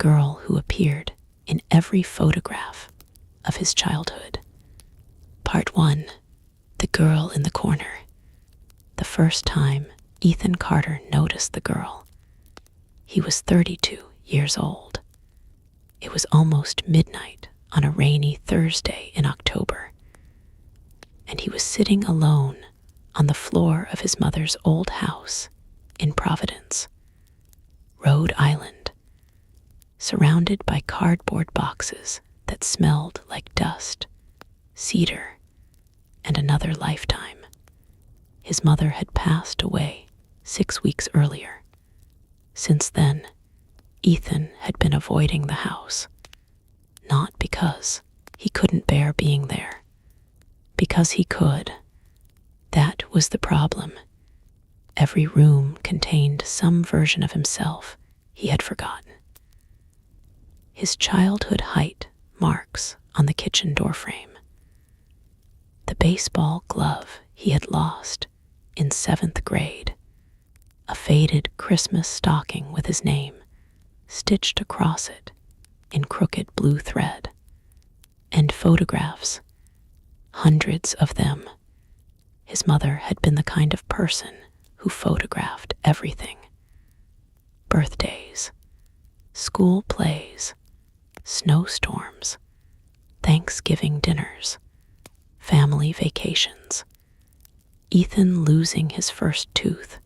girl who appeared in every photograph of his childhood. Part 1. The Girl in the Corner. The first time Ethan Carter noticed the girl, he was 32 years old. It was almost midnight on a rainy Thursday in October, and he was sitting alone on the floor of his mother's old house in Providence, Rhode Island, surrounded by cardboard boxes that smelled like dust, cedar, and another lifetime. His mother had passed away 6 weeks earlier. Since then, Ethan had been avoiding the house, not because he couldn't bear being there, because he could. That was the problem. Every room contained some version of himself he had forgotten. His childhood height marks on the kitchen doorframe. The baseball glove he had lost in 7th grade. A faded Christmas stocking with his name stitched across it in crooked blue thread. And photographs, hundreds of them. His mother had been the kind of person who photographed everything. Birthdays, school plays, snowstorms, Thanksgiving dinners, family vacations. Ethan losing his first tooth.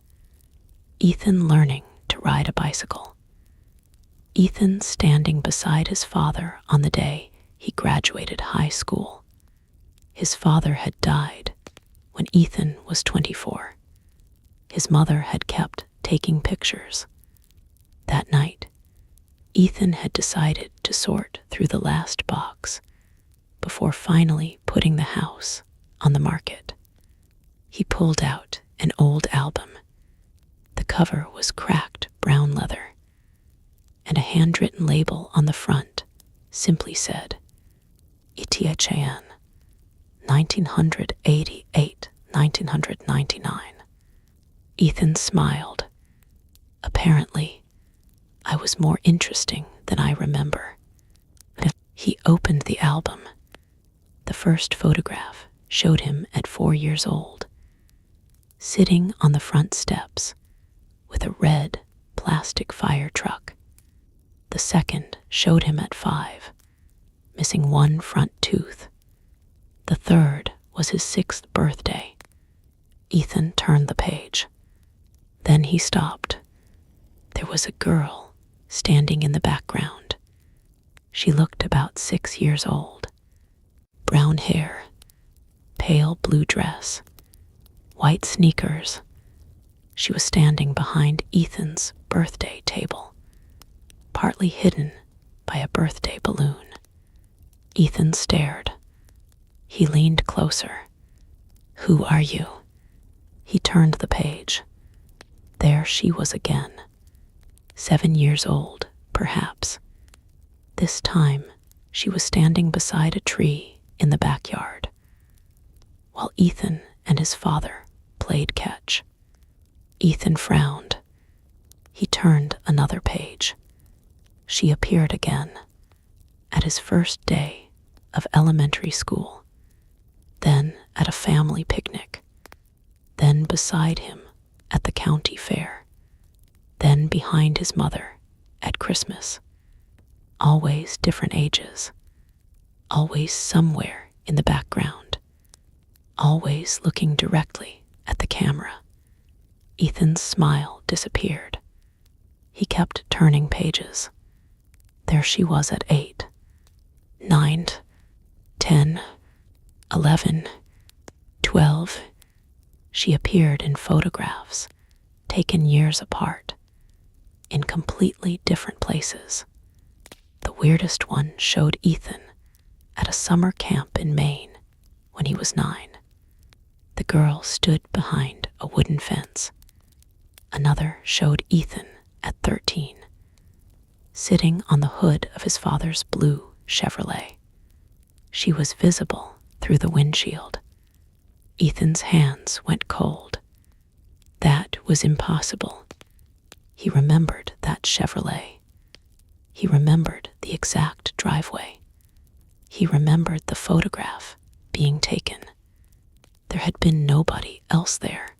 Ethan learning to ride a bicycle. Ethan standing beside his father on the day he graduated high school. His father had died when Ethan was 24. His mother had kept taking pictures. That night, Ethan had decided to sort through the last box before finally putting the house on the market. He pulled out an old album. The cover was cracked brown leather, and a handwritten label on the front simply said, Etienne, 1988-1999. Ethan smiled. Apparently, I was more interesting than I remember. He opened the album. The first photograph showed him at 4 years old, sitting on the front steps with a red plastic fire truck. The second showed him at 5, missing one front tooth. The third was his 6th birthday. Ethan turned the page. Then he stopped. There was a girl standing in the background. She looked about 6 years old. Brown hair, pale blue dress, white sneakers. She was standing behind Ethan's birthday table, partly hidden by a birthday balloon. Ethan stared. He leaned closer. Who are you? He turned the page. There she was again. 7 years old, perhaps. This time, she was standing beside a tree in the backyard, while Ethan and his father played catch. Ethan frowned. He turned another page. She appeared again, at his first day of elementary school, then at a family picnic, then beside him at the county fair, then behind his mother at Christmas. Always different ages, always somewhere in the background, always looking directly at the camera. Ethan's smile disappeared. He kept turning pages. There she was at 8, 9, 10, 11, 12. She appeared in photographs taken years apart, in completely different places. The weirdest one showed Ethan at a summer camp in Maine when he was 9. The girl stood behind a wooden fence. Another showed Ethan at 13, sitting on the hood of his father's blue Chevrolet. She was visible through the windshield. Ethan's hands went cold. That was impossible. He remembered that Chevrolet. He remembered the exact driveway. He remembered the photograph being taken. There had been nobody else there.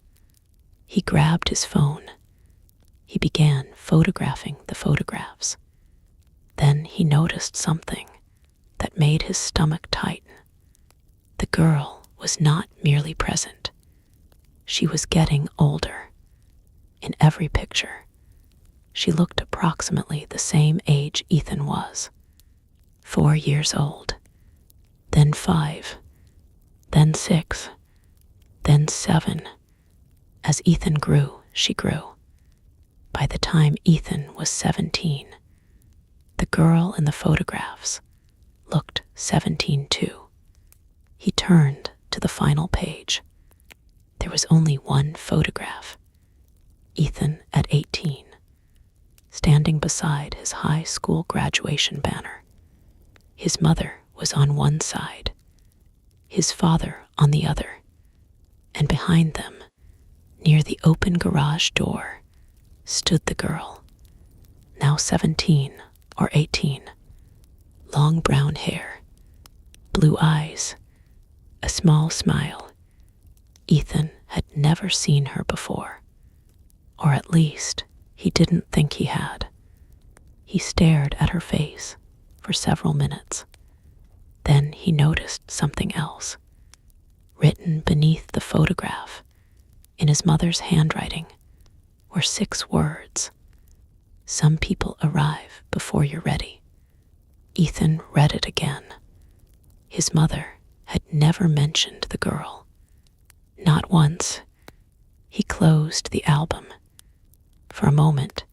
He grabbed his phone. He began photographing the photographs. Then he noticed something that made his stomach tighten. The girl was not merely present. She was getting older. In every picture, she looked approximately the same age Ethan was. 4 years old, then 5, then 6, then 7. As Ethan grew, she grew. By the time Ethan was 17, the girl in the photographs looked 17 too. He turned to the final page. There was only one photograph. Ethan at 18, standing beside his high school graduation banner. His mother was on one side, his father on the other, and behind them, near the open garage door, stood the girl, now 17 or 18, long brown hair, blue eyes, a small smile. Ethan had never seen her before, or at least he didn't think he had. He stared at her face for several minutes. Then he noticed something else. Written beneath the photograph, in his mother's handwriting, were 6 words. Some people arrive before you're ready. Ethan read it again. His mother had never mentioned the girl. Not once. He closed the album. For a moment,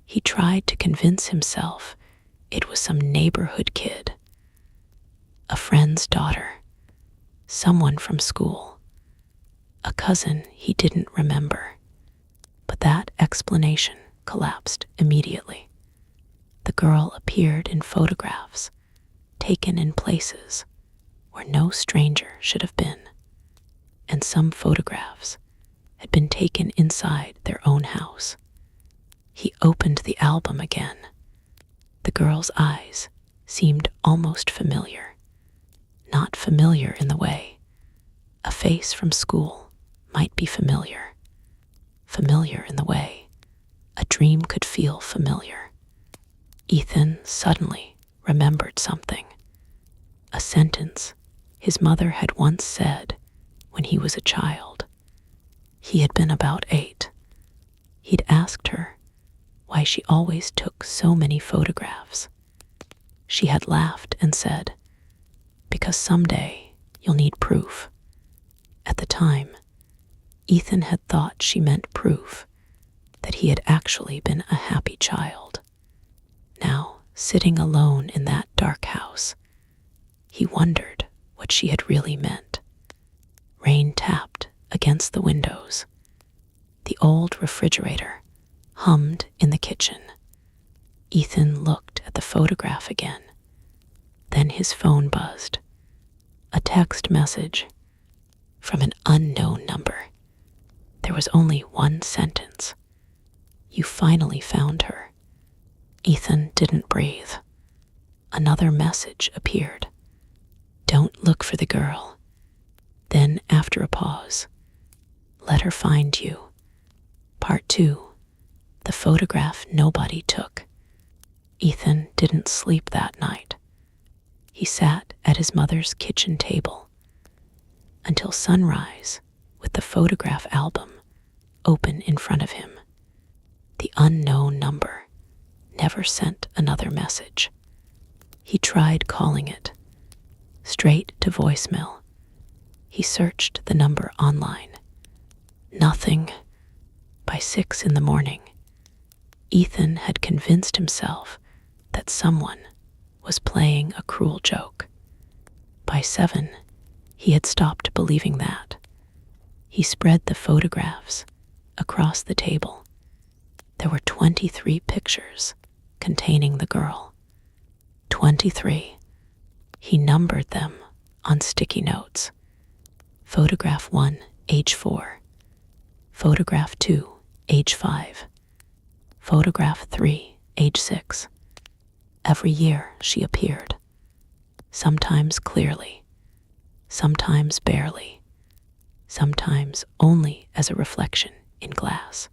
he tried to convince himself it was some neighborhood kid, a friend's daughter, someone from school, a cousin he didn't remember. But that explanation collapsed immediately. The girl appeared in photographs taken in places where no stranger should have been, and some photographs had been taken inside their own house. He opened the album again. The girl's eyes seemed almost familiar. Not familiar in the way a face from school might be familiar. Familiar in the way a dream could feel familiar. Ethan suddenly remembered something. A sentence his mother had once said when he was a child. He had been about 8. He'd asked her why she always took so many photographs. She had laughed and said, "Because someday you'll need proof." At the time, Ethan had thought she meant proof that he had actually been a happy child. Now, sitting alone in that dark house, he wondered what she had really meant. Rain tapped against the windows. The old refrigerator hummed in the kitchen. Ethan looked at the photograph again. Then his phone buzzed. A text message from an unknown number. There was only one sentence. "You finally found her." Ethan didn't breathe. Another message appeared. "Don't look for the girl." Then, after a pause, "Let her find you." Part 2. The photograph nobody took. Ethan didn't sleep that night. He sat at his mother's kitchen table until sunrise with the photograph album open in front of him. The unknown number never sent another message. He tried calling it, straight to voicemail. He searched the number online. Nothing. By 6 in the morning, Ethan had convinced himself that someone was playing a cruel joke. By 7, he had stopped believing that. He spread the photographs across the table. There were 23 pictures containing the girl. 23. He numbered them on sticky notes. Photograph 1, age 4. Photograph 2, age 5. Photograph 3, age 6. Every year she appeared, sometimes clearly, sometimes barely, sometimes only as a reflection in glass.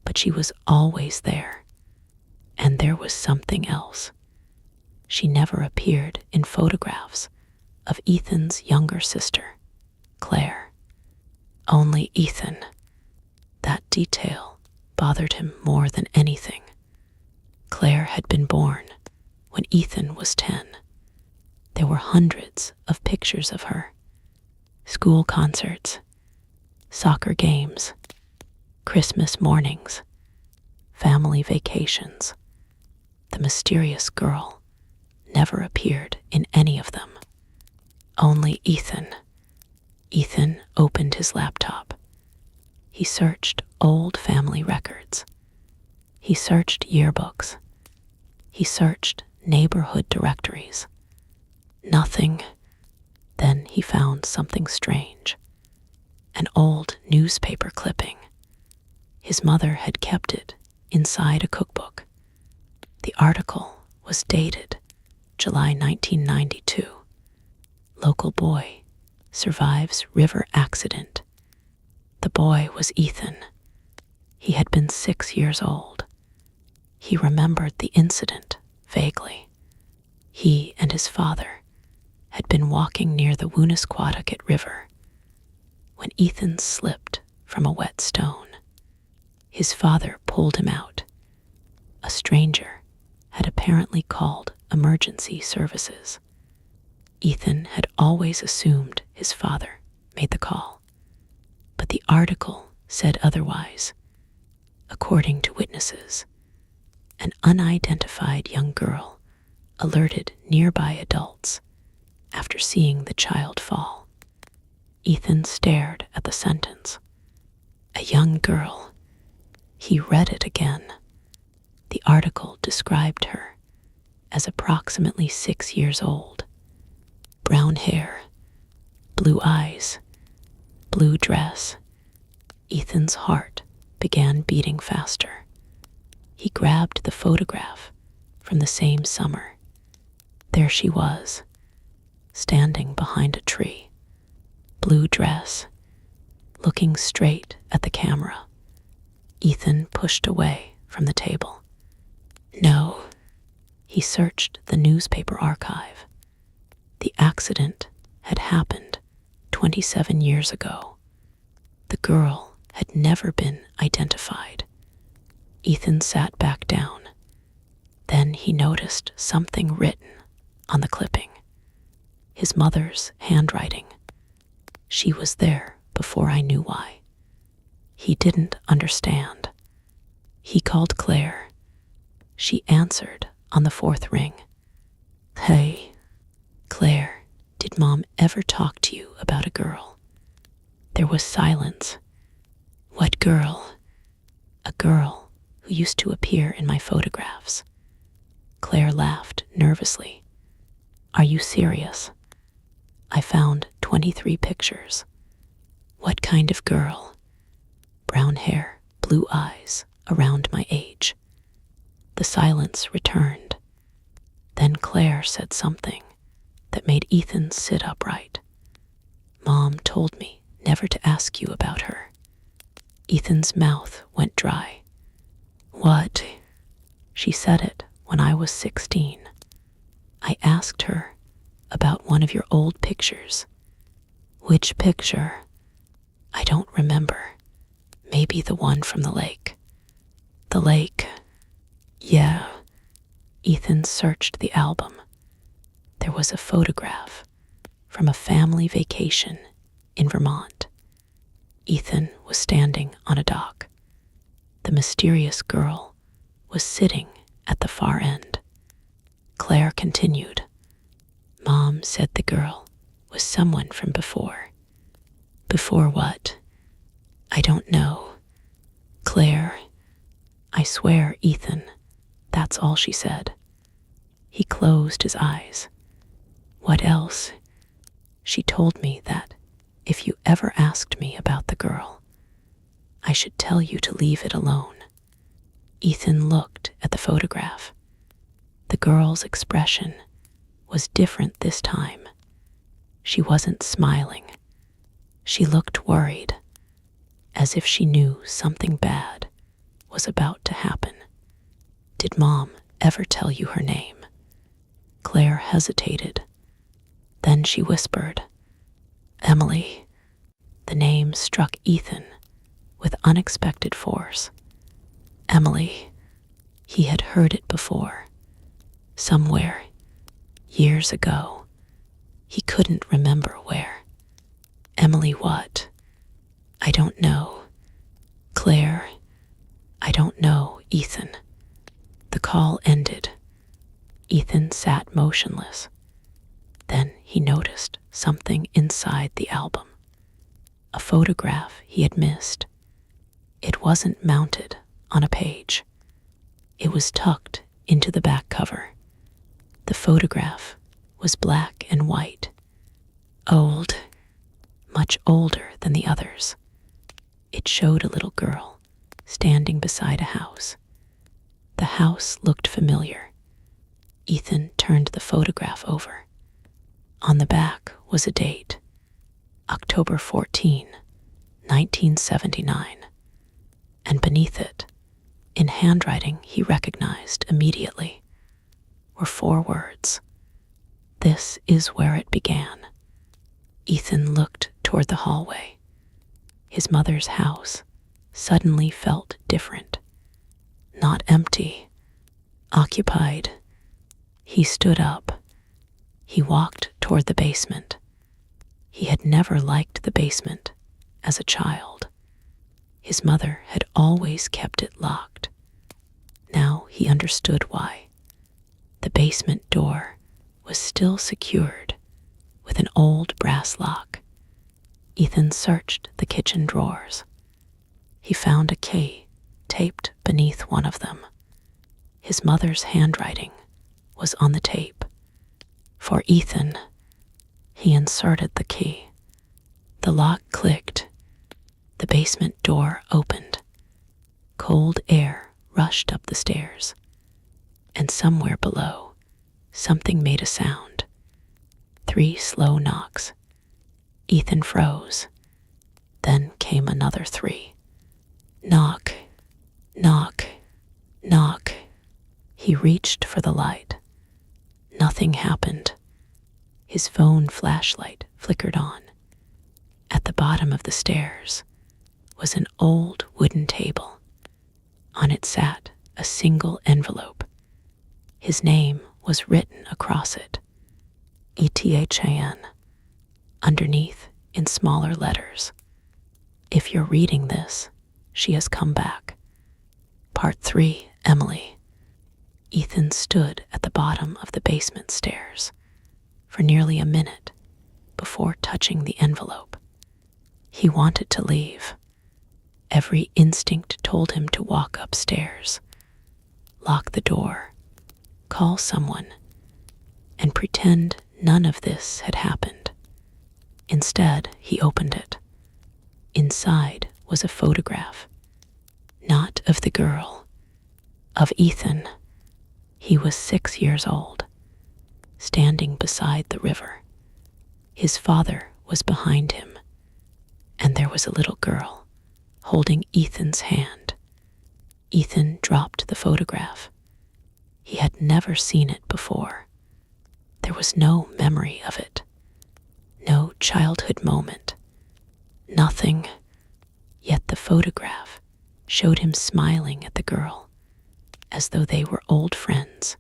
But she was always there. And there was something else. She never appeared in photographs of Ethan's younger sister, Claire. Only Ethan. That detail bothered him more than anything. Claire had been born when Ethan was 10. There were hundreds of pictures of her. School concerts, soccer games, Christmas mornings, family vacations. The mysterious girl never appeared in any of them. Only Ethan. Ethan opened his laptop. He searched old family records. He searched yearbooks. He searched neighborhood directories. Nothing. Then he found something strange. An old newspaper clipping. His mother had kept it inside a cookbook. The article was dated July 1992. Local boy survives river accident. The boy was Ethan. He had been 6 years old. He remembered the incident vaguely. He and his father had been walking near the Woonasquatucket River when Ethan slipped from a wet stone. His father pulled him out. A stranger had apparently called emergency services. Ethan had always assumed his father made the call, but the article said otherwise. According to witnesses, an unidentified young girl alerted nearby adults after seeing the child fall. Ethan stared at the sentence. A young girl. He read it again. The article described her as approximately 6 years old. Brown hair, blue eyes, blue dress. Ethan's heart began beating faster. He grabbed the photograph from the same summer. There she was, standing behind a tree, blue dress, looking straight at the camera. Ethan pushed away from the table. No. He searched the newspaper archive. The accident had happened 27 years ago. The girl had never been identified. Ethan sat back down. Then he noticed something written on the clipping. His mother's handwriting. She was there before I knew why. He didn't understand. He called Claire. She answered on the 4th ring. Hey, Claire, did Mom ever talk to you about a girl? There was silence. What girl? A girl who used to appear in my photographs. Claire laughed nervously. Are you serious? I found 23 pictures. What kind of girl? Brown hair, blue eyes, around my age. The silence returned. Then Claire said something that made Ethan sit upright. Mom told me never to ask you about her. Ethan's mouth went dry. What? She said it when I was 16. I asked her about one of your old pictures. Which picture? I don't remember. Maybe the one from the lake. The lake. Yeah. Ethan searched the album. There was a photograph from a family vacation in Vermont. Ethan was standing on a dock. The mysterious girl was sitting at the far end. Claire continued. Mom said the girl was someone from before. Before what? I don't know. Claire. I swear, Ethan, that's all she said. He closed his eyes. What else? She told me that if you ever asked me about the girl, I should tell you to leave it alone. Ethan looked at the photograph. The girl's expression was different this time. She wasn't smiling. She looked worried, as if she knew something bad was about to happen. "Did Mom ever tell you her name?" Claire hesitated. Then she whispered, "Emily." The name struck Ethan with unexpected force. Emily. He had heard it before. Somewhere, years ago. He couldn't remember where. "Emily what?" "I don't know." "Claire." "I don't know, Ethan." The call ended. Ethan sat motionless. Then he noticed something inside the album. A photograph he had missed. It wasn't mounted on a page. It was tucked into the back cover. The photograph was black and white. Old, much older than the others. It showed a little girl standing beside a house. The house looked familiar. Ethan turned the photograph over. On the back was a date, October 14, 1979, and beneath it, in handwriting he recognized immediately, were 4 words. "This is where it began." Ethan looked toward the hallway. His mother's house suddenly felt different. Not empty, occupied. He stood up. He walked toward the basement. He had never liked the basement as a child. His mother had always kept it locked. Now he understood why. The basement door was still secured with an old brass lock. Ethan searched the kitchen drawers. He found a key taped beneath one of them. His mother's handwriting was on the tape. For Ethan, he inserted the key. The lock clicked. The basement door opened. Cold air rushed up the stairs. And somewhere below, something made a sound. 3 slow knocks. Ethan froze. Then came another 3. Knock, knock, knock. He reached for the light. Nothing happened. His phone flashlight flickered on. At the bottom of the stairs was an old wooden table. On it sat a single envelope. His name was written across it, ETHAN. Underneath, in smaller letters, "If you're reading this, she has come back. Part 3, Emily." Ethan stood at the bottom of the basement stairs for nearly a minute before touching the envelope. He wanted to leave. Every instinct told him to walk upstairs, lock the door, call someone, and pretend none of this had happened. Instead, he opened it. Inside was a photograph, not of the girl, of Ethan. He was 6 years old, standing beside the river. His father was behind him, and there was a little girl holding Ethan's hand. Ethan dropped the photograph. He had never seen it before. There was no memory of it, no childhood moment, nothing. Yet the photograph showed him smiling at the girl, as though they were old friends.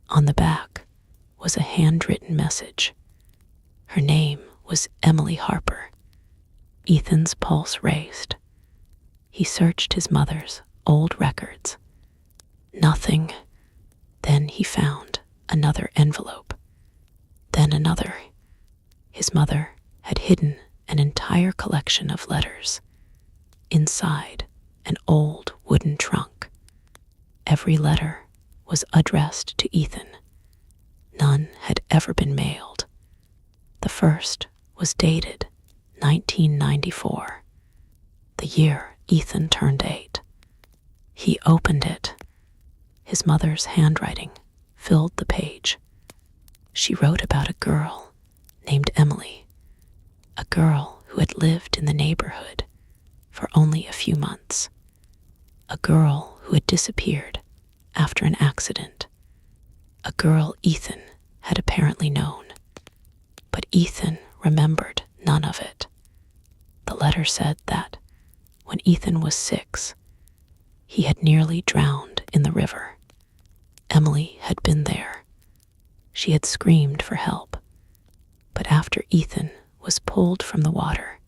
On the back was a handwritten message. Her name was Emily Harper. Ethan's pulse raced. He searched his mother's old records. Nothing. Then he found another envelope. Then another. His mother had hidden an entire collection of letters inside an old wooden trunk. Every letter was addressed to Ethan. None had ever been mailed. The first was dated 1994, the year Ethan turned 8. He opened it. His mother's handwriting filled the page. She wrote about a girl named Emily, a girl who had lived in the neighborhood for only a few months, a girl who had disappeared after an accident, a girl Ethan had apparently known. But Ethan remembered none of it. The letter said that when Ethan was 6, he had nearly drowned in the river. Emily had been there. She had screamed for help. But after Ethan was pulled from the water,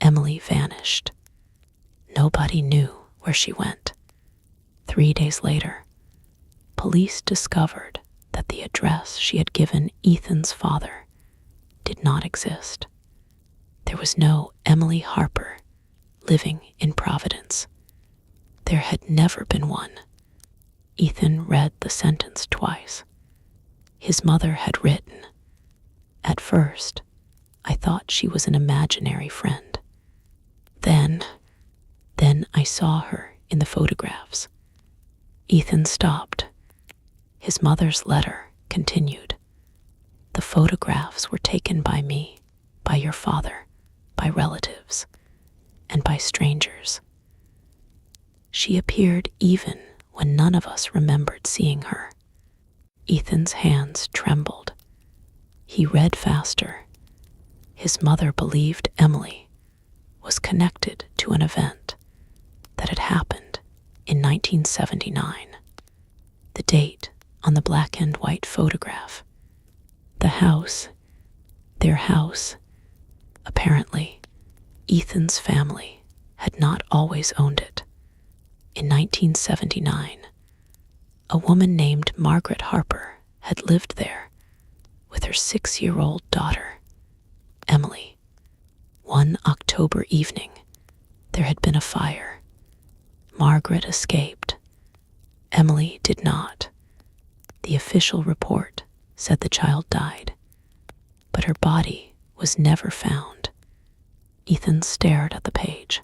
Emily vanished. Nobody knew where she went. 3 days later, police discovered that the address she had given Ethan's father did not exist. There was no Emily Harper living in Providence. There had never been one. Ethan read the sentence twice. His mother had written, "At first, I thought she was an imaginary friend. Then I saw her in the photographs." Ethan stopped. His mother's letter continued. "The photographs were taken by me, by your father, by relatives, and by strangers. She appeared even when none of us remembered seeing her." Ethan's hands trembled. He read faster. His mother believed Emily was connected to an event that had happened in 1979. The date on the black and white photograph. The house, their house. Apparently, Ethan's family had not always owned it. In 1979, a woman named Margaret Harper had lived there with her 6-year-old daughter, Emily. One October evening, there had been a fire. Margaret escaped. Emily did not. The official report said the child died, but her body was never found. Ethan stared at the page.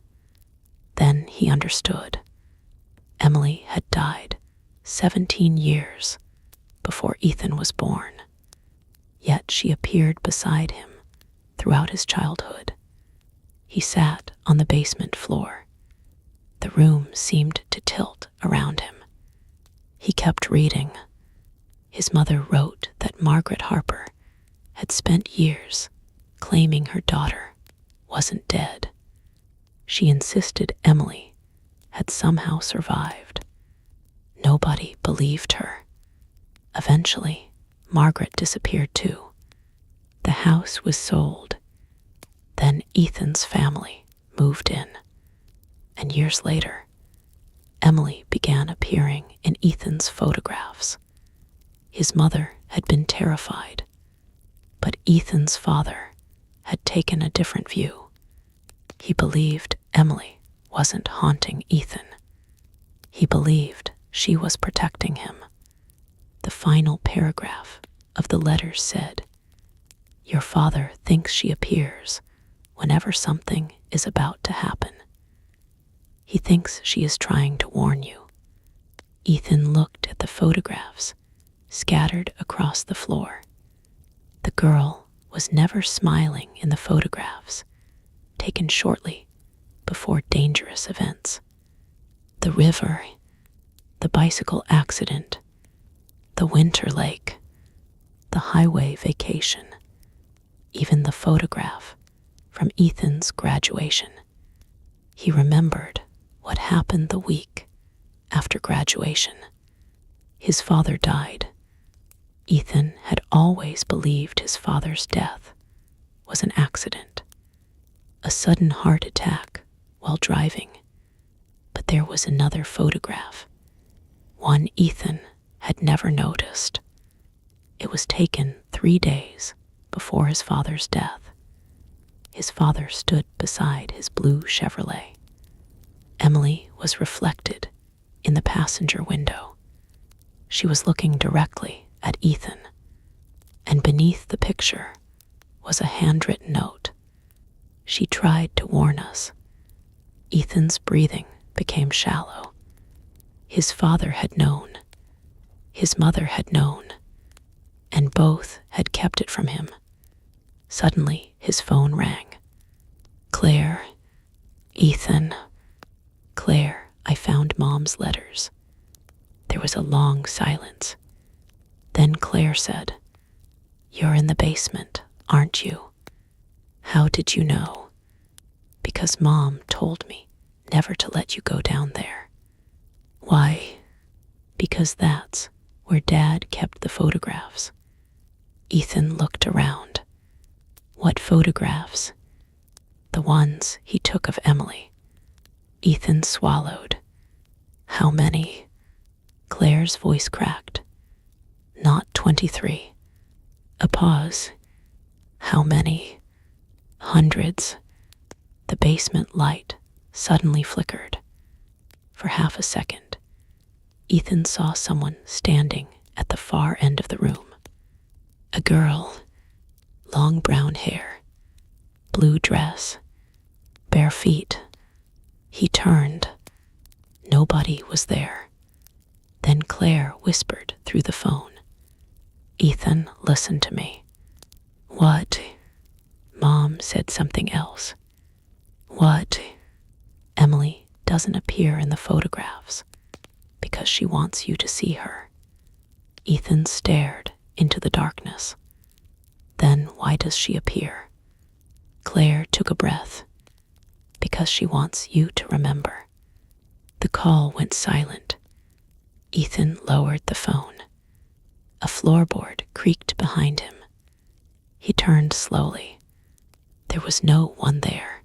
Then he understood. Emily had died 17 years before Ethan was born. Yet she appeared beside him throughout his childhood. He sat on the basement floor. The room seemed to tilt around him. He kept reading. His mother wrote that Margaret Harper had spent years claiming her daughter wasn't dead. She insisted Emily had somehow survived. Nobody believed her. Eventually, Margaret disappeared too. The house was sold. Then Ethan's family moved in. And years later, Emily began appearing in Ethan's photographs. His mother had been terrified, but Ethan's father had taken a different view. He believed Emily wasn't haunting Ethan. He believed she was protecting him. The final paragraph of the letter said, "Your father thinks she appears whenever something is about to happen. He thinks she is trying to warn you." Ethan looked at the photographs scattered across the floor. The girl was never smiling in the photographs, taken shortly before dangerous events. The river, the bicycle accident, the winter lake, the highway vacation, even the photograph from Ethan's graduation. He remembered what happened the week after graduation. His father died. Ethan had always believed his father's death was an accident, a sudden heart attack while driving. But there was another photograph, one Ethan had never noticed. It was taken 3 days before his father's death. His father stood beside his blue Chevrolet. Emily was reflected in the passenger window. She was looking directly at Ethan, and beneath the picture was a handwritten note. She tried to warn us. Ethan's breathing became shallow. His father had known. His mother had known, and both had kept it from him. Suddenly, his phone rang. Claire, Ethan. Claire, I found Mom's letters. There was a long silence. Then Claire said, "You're in the basement, aren't you?" "How did you know?" "Because Mom told me never to let you go down there." "Why?" "Because that's where Dad kept the photographs." Ethan looked around. "What photographs?" "The ones he took of Emily." Ethan swallowed. "How many?" Claire's voice cracked. "Not 23. A pause. "How many?" "Hundreds." The basement light suddenly flickered. For half a second, Ethan saw someone standing at the far end of the room. A girl, long brown hair, blue dress, bare feet. He turned. Nobody was there. Then Claire whispered through the phone, "Ethan, listen to me." "What?" Mom said something else. "What?" "Emily doesn't appear in the photographs because she wants you to see her." Ethan stared into the darkness. "Then why does she appear?" Claire took a breath. "Because she wants you to remember." The call went silent. Ethan lowered the phone. A floorboard creaked behind him. He turned slowly. There was no one there,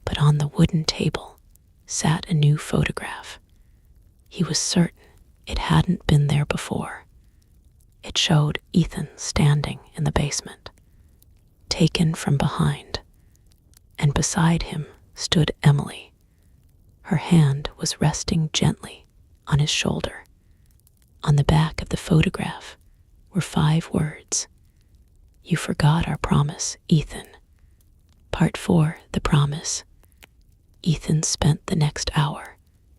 but on the wooden table sat a new photograph. He was certain it hadn't been there before. It showed Ethan standing in the basement, taken from behind, and beside him stood Emily. Her hand was resting gently on his shoulder. On the back of the photograph were 5 words. "You forgot our promise, Ethan." Part 4, The Promise. Ethan spent the next hour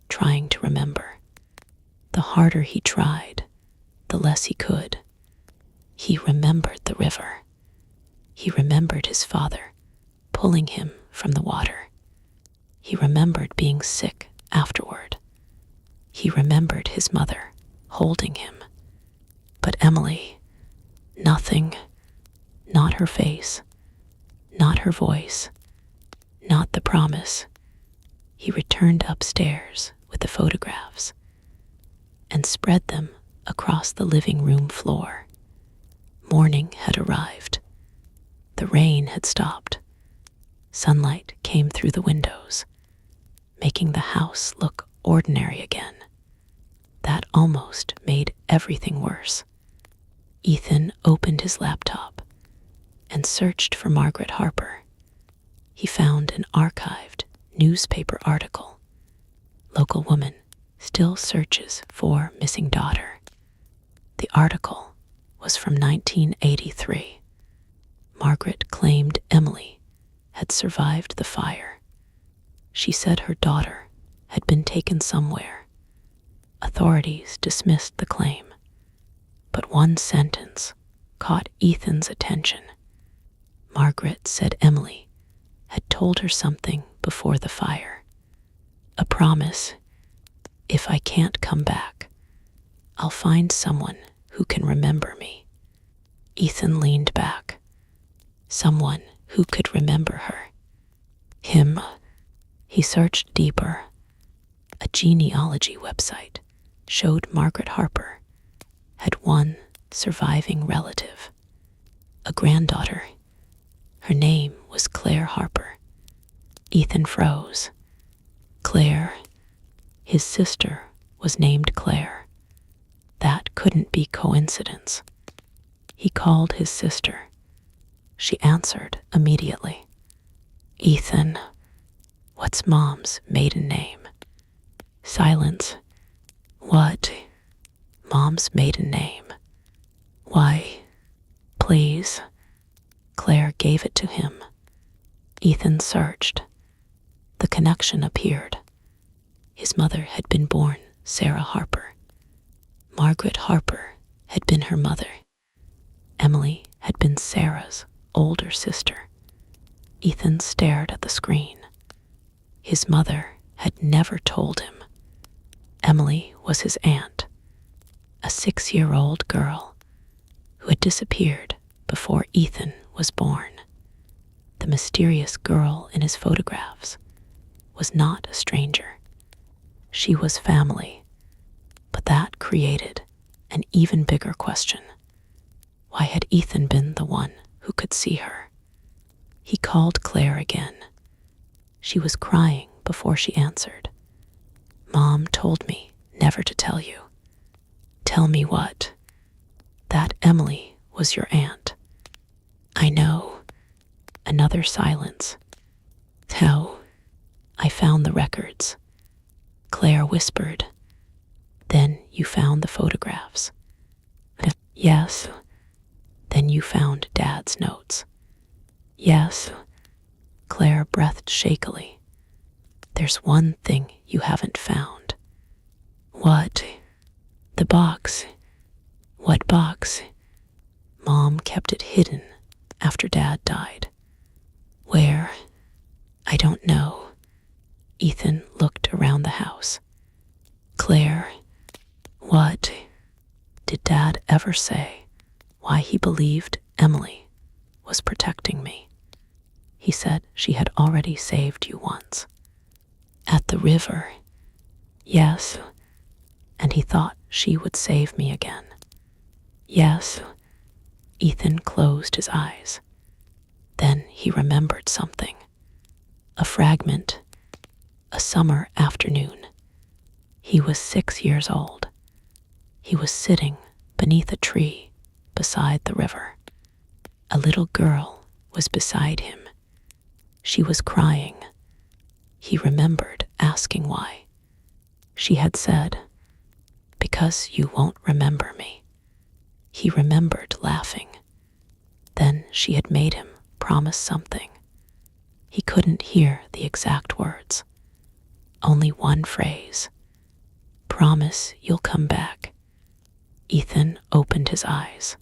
trying to remember. The harder he tried, the less he could. He remembered the river. He remembered his father pulling him from the water. He remembered being sick afterward. He remembered his mother holding him. But Emily, nothing, not her face, not her voice, not the promise. He returned upstairs with the photographs and spread them across the living room floor. Morning had arrived. The rain had stopped. Sunlight came through the windows, making the house look ordinary again. That almost made everything worse. Ethan opened his laptop and searched for Margaret Harper. He found an archived newspaper article. Local woman still searches for missing daughter. The article was from 1983. Margaret claimed Emily had survived the fire. She said her daughter had been taken somewhere. Authorities dismissed the claim, but one sentence caught Ethan's attention. Margaret said Emily had told her something before the fire. A promise: "If I can't come back, I'll find someone who can remember me." Ethan leaned back. Someone who could remember her. Him. He searched deeper. A genealogy website showed Margaret Harper had one surviving relative, a granddaughter. Her name was Claire Harper. Ethan froze. Claire. His sister was named Claire. That couldn't be coincidence. He called his sister. She answered immediately. "Ethan, what's Mom's maiden name?" Silence. "What?" "Mom's maiden name." "Why?" "Please." Claire gave it to him. Ethan searched. The connection appeared. His mother had been born Sarah Harper. Margaret Harper had been her mother. Emily had been Sarah's older sister. Ethan stared at the screen. His mother had never told him. Emily was his aunt, a 6-year-old girl who had disappeared before Ethan was born. The mysterious girl in his photographs was not a stranger. She was family, but that created an even bigger question. Why had Ethan been the one who could see her? He called Claire again. She was crying before she answered. Mom told me never to tell you. Tell me what? That Emily was your aunt. I know. Another silence. How? I found the records. Claire whispered. Then you found the photographs. Yes. Then you found Dad's notes. Yes. Claire breathed shakily. There's one thing you haven't found. What? The box. What box? Mom kept it hidden after Dad died. Where? I don't know. Ethan looked around the house. Claire, what? Did Dad ever say why he believed Emily was protecting me? He said she had already saved you once. At the river? Yes. And he thought she would save me again. Yes. Ethan closed his eyes. Then he remembered something. A fragment. A summer afternoon. He was 6 years old. He was sitting beneath a tree beside the river. A little girl was beside him. She was crying. He remembered asking why. She had said, "Because you won't remember me." He remembered laughing. Then she had made him promise something. He couldn't hear the exact words. Only one phrase. Promise you'll come back. Ethan opened his eyes.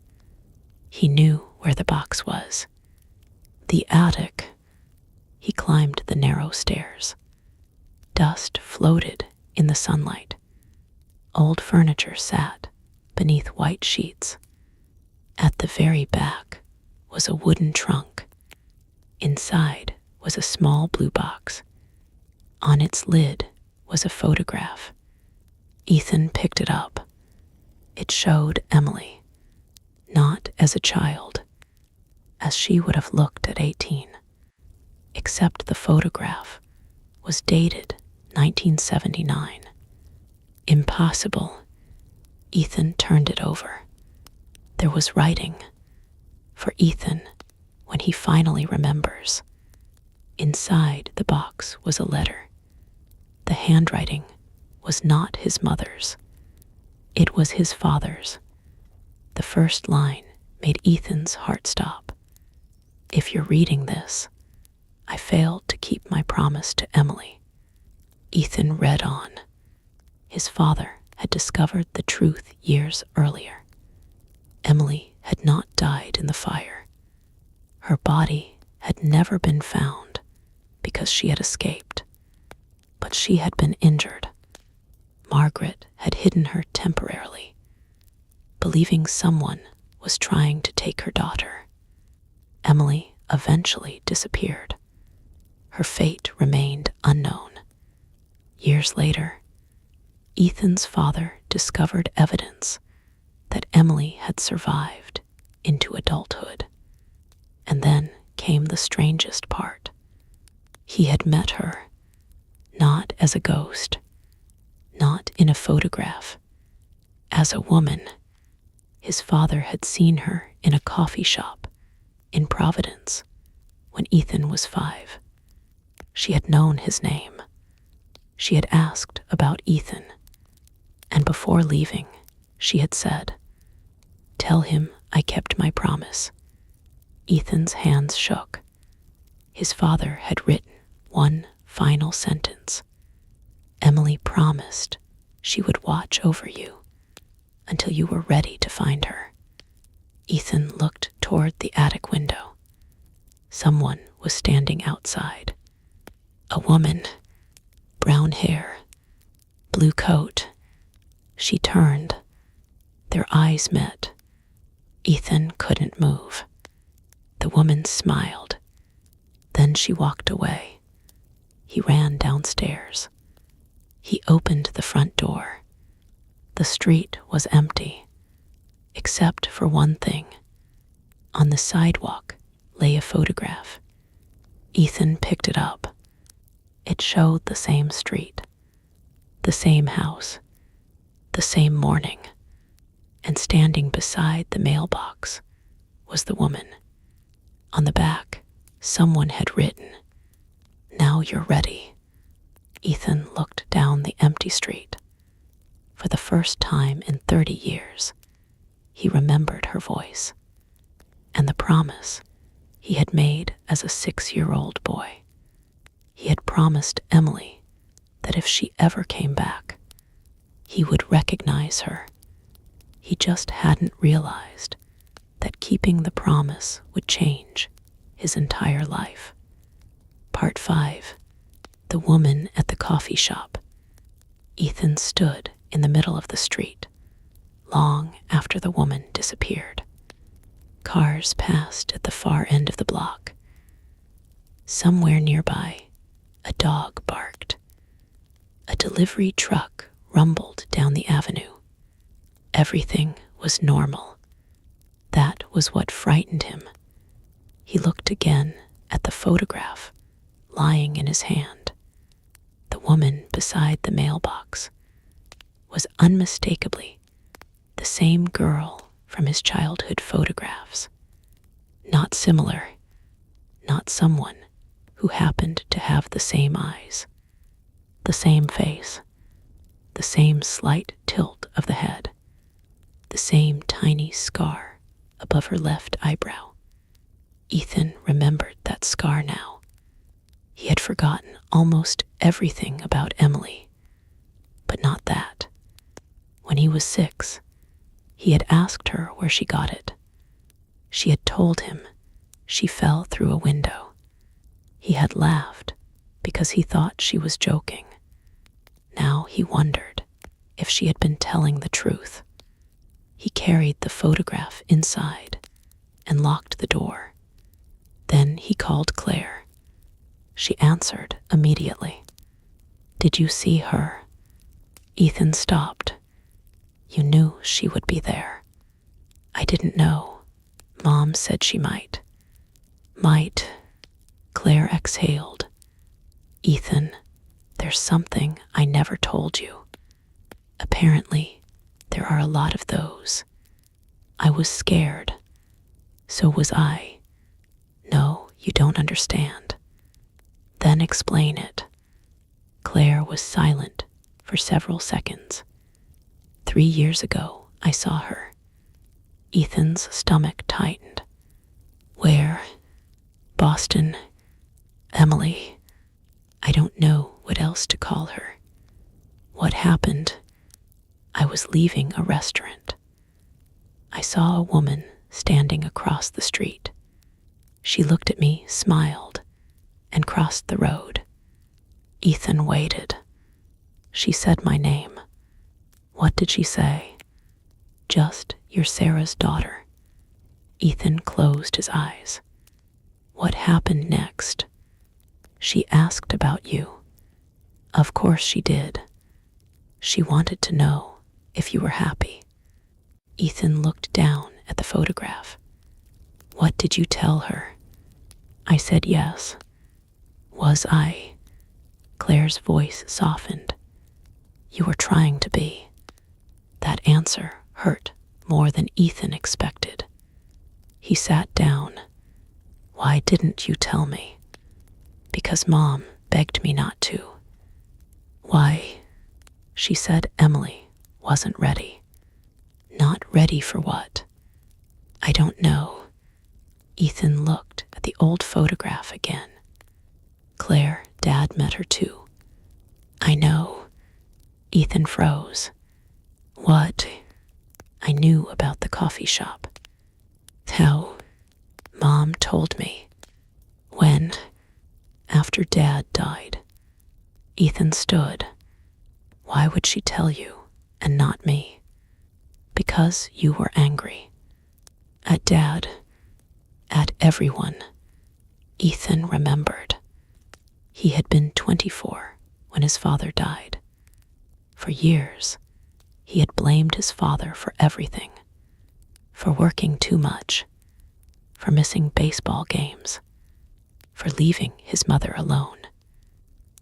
He knew where the box was. The attic. He climbed the narrow stairs. Dust floated in the sunlight. Old furniture sat beneath white sheets. At the very back was a wooden trunk. Inside was a small blue box. On its lid was a photograph. Ethan picked it up. It showed Emily, not as a child, as she would have looked at 18, except the photograph was dated 1979. Impossible. Ethan turned it over. There was writing. For Ethan, when he finally remembers. Inside the box was a letter. The handwriting was not his mother's. It was his father's. The first line made Ethan's heart stop. If you're reading this, I failed to keep my promise to Emily. Ethan read on. His father had discovered the truth years earlier. Emily had not died in the fire. Her body had never been found because she had escaped. But she had been injured. Margaret had hidden her temporarily, believing someone was trying to take her daughter. Emily eventually disappeared. Her fate remained unknown. Years later, Ethan's father discovered evidence that Emily had survived into adulthood. And then came the strangest part. He had met her, not as a ghost, not in a photograph, as a woman. His father had seen her in a coffee shop in Providence when Ethan was 5. She had known his name. She had asked about Ethan, and before leaving, she had said, "Tell him I kept my promise." Ethan's hands shook. His father had written one final sentence. Emily promised she would watch over you until you were ready to find her. Ethan looked toward the attic window. Someone was standing outside. A woman, brown hair, blue coat. She turned. Their eyes met. Ethan couldn't move. The woman smiled. Then she walked away. He ran downstairs. He opened the front door. The street was empty, except for one thing. On the sidewalk lay a photograph. Ethan picked it up. It showed the same street, the same house, the same morning, and standing beside the mailbox was the woman. On the back, someone had written, "Now you're ready." Ethan looked down the empty street. For the first time in 30 years, he remembered her voice and the promise he had made as a 6-year-old boy. He had promised Emily that if she ever came back, he would recognize her. He just hadn't realized that keeping the promise would change his entire life. Part 5. The Woman at the Coffee Shop. Ethan stood in the middle of the street, long after the woman disappeared. Cars passed at the far end of the block. Somewhere nearby, a dog barked. A delivery truck rumbled down the avenue. Everything was normal. That was what frightened him. He looked again at the photograph lying in his hand. The woman beside the mailbox was unmistakably the same girl from his childhood photographs. Not similar, not someone who happened to have the same eyes, the same face, the same slight tilt of the head, the same tiny scar above her left eyebrow. Ethan remembered that scar now. He had forgotten almost everything about Emily, but not that. When he was 6, he had asked her where she got it. She had told him she fell through a window. He had laughed because he thought she was joking. Now he wondered if she had been telling the truth. He carried the photograph inside and locked the door. Then he called Claire. She answered immediately. "Did you see her?" Ethan stopped. "You knew she would be there." "I didn't know. Mom said she might." "Might." Claire exhaled. "Ethan, there's something I never told you. Apparently, there are a lot of those. I was scared. So was I." "No, you don't understand." "Then explain it." Claire was silent for several seconds. 3 years ago, I saw her. Ethan's stomach tightened. "Where?" "Boston. Emily. I don't know what else to call her." "What happened?" "I was leaving a restaurant. I saw a woman standing across the street. She looked at me, smiled, and crossed the road. Ethan waited. She said my name." "What did she say?" "Just, you're Sarah's daughter." Ethan closed his eyes. "What happened next?" "She asked about you." "Of course she did. She wanted to know if you were happy." Ethan looked down at the photograph. "What did you tell her?" "I said yes." "Was I?" Claire's voice softened. "You were trying to be." That answer hurt more than Ethan expected. He sat down. "Why didn't you tell me?" "Because Mom begged me not to." "Why?" "She said Emily wasn't ready." "Not ready for what?" "I don't know." Ethan looked at the old photograph again. "Claire, Dad met her too." "I know." Ethan froze. "What?" I knew about the coffee shop. How Mom told me when, after Dad died, Ethan stood. Why would she tell you and not me? Because you were angry. At Dad. At everyone. Ethan remembered. He had been 24 when his father died. For years, he had blamed his father for everything. For working too much. For missing baseball games. For leaving his mother alone.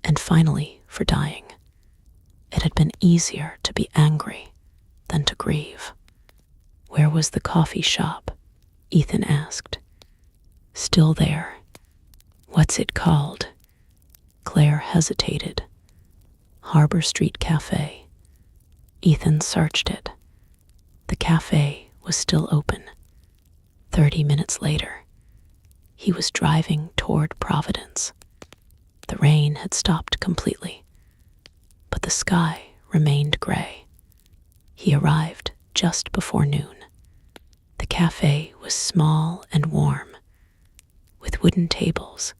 And finally, for dying. It had been easier to be angry than to grieve. Where was the coffee shop? Ethan asked. Still there. What's it called? Claire hesitated. Harbor Street Cafe. Ethan searched it. The cafe was still open. 30 minutes later, he was driving toward Providence. The rain had stopped completely, but the sky remained gray. He arrived just before noon. The cafe was small and warm, with wooden tables,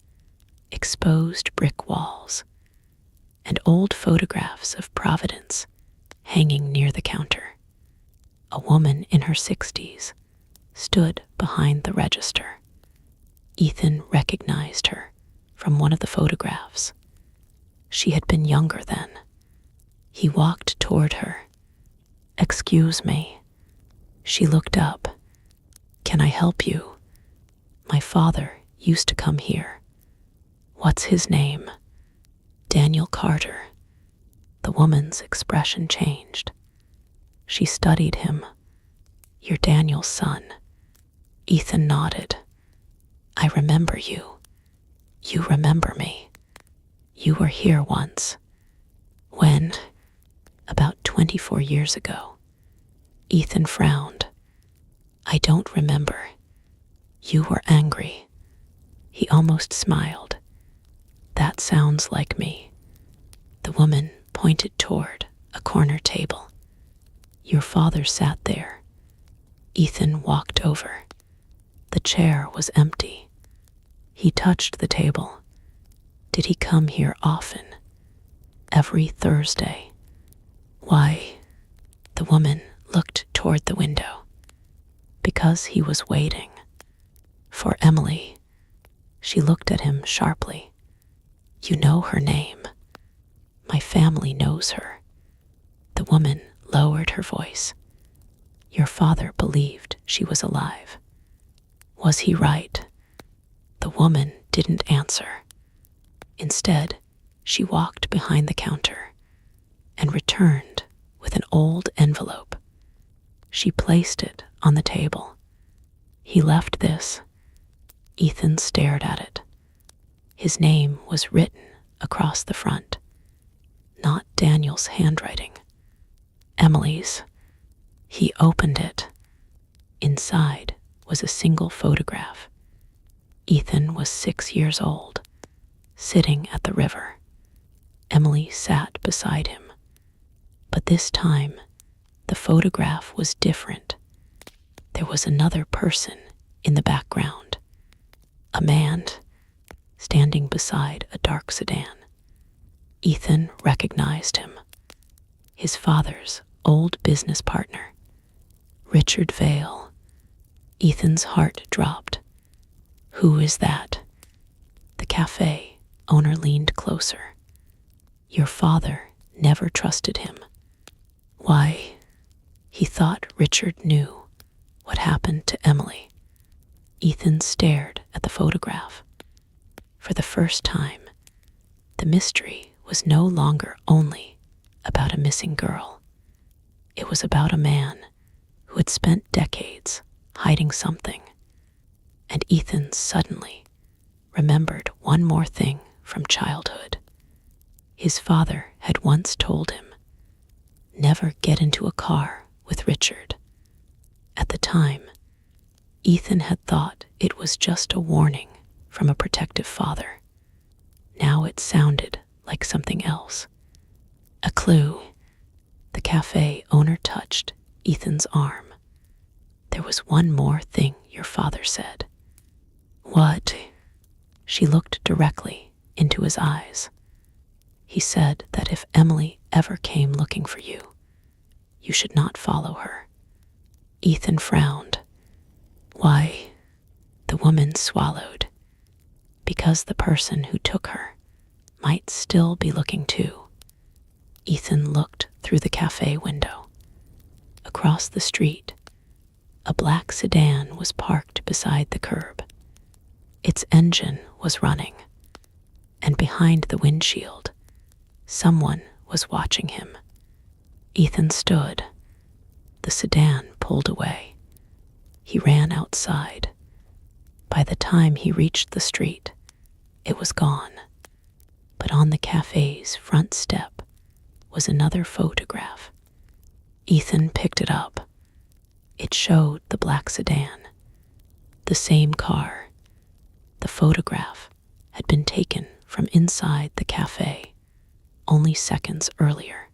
exposed brick walls, and old photographs of Providence hanging near the counter. A woman in her 60s stood behind the register. Ethan recognized her from one of the photographs. She had been younger then. He walked toward her. Excuse me. She looked up. Can I help you? My father used to come here. What's his name? Daniel Carter. The woman's expression changed. She studied him. You're Daniel's son. Ethan nodded. I remember you. You remember me. You were here once. When? About 24 years ago. Ethan frowned. I don't remember. You were angry. He almost smiled. That sounds like me. The woman pointed toward a corner table. Your father sat there. Ethan walked over. The chair was empty. He touched the table. Did he come here often? Every Thursday. Why? The woman looked toward the window. Because he was waiting. For Emily. She looked at him sharply. You know her name. My family knows her. The woman lowered her voice. Your father believed she was alive. Was he right? The woman didn't answer. Instead, she walked behind the counter and returned with an old envelope. She placed it on the table. He left this. Ethan stared at it. His name was written across the front. Not Daniel's handwriting. Emily's. He opened it. Inside was a single photograph. Ethan was 6 years old, sitting at the river. Emily sat beside him. But this time, the photograph was different. There was another person in the background. A man standing beside a dark sedan. Ethan recognized him. His father's old business partner, Richard Vale. Ethan's heart dropped. Who is that? The cafe owner leaned closer. Your father never trusted him. Why? He thought Richard knew what happened to Emily. Ethan stared at the photograph. For the first time, the mystery was no longer only about a missing girl. It was about a man who had spent decades hiding something. And Ethan suddenly remembered one more thing from childhood. His father had once told him, never get into a car with Richard. At the time, Ethan had thought it was just a warning from a protective father. Now it sounded like something else. A clue. The cafe owner touched Ethan's arm. There was one more thing your father said. What? She looked directly into his eyes. He said that if Emily ever came looking for you, you should not follow her. Ethan frowned. Why? The woman swallowed. Because the person who took her might still be looking too. Ethan looked through the cafe window. Across the street, a black sedan was parked beside the curb. Its engine was running, and behind the windshield, someone was watching him. Ethan stood. The sedan pulled away. He ran outside. By the time he reached the street, it was gone. But on the cafe's front step was another photograph. Ethan picked it up. It showed the black sedan, the same car. The photograph had been taken from inside the cafe only seconds earlier.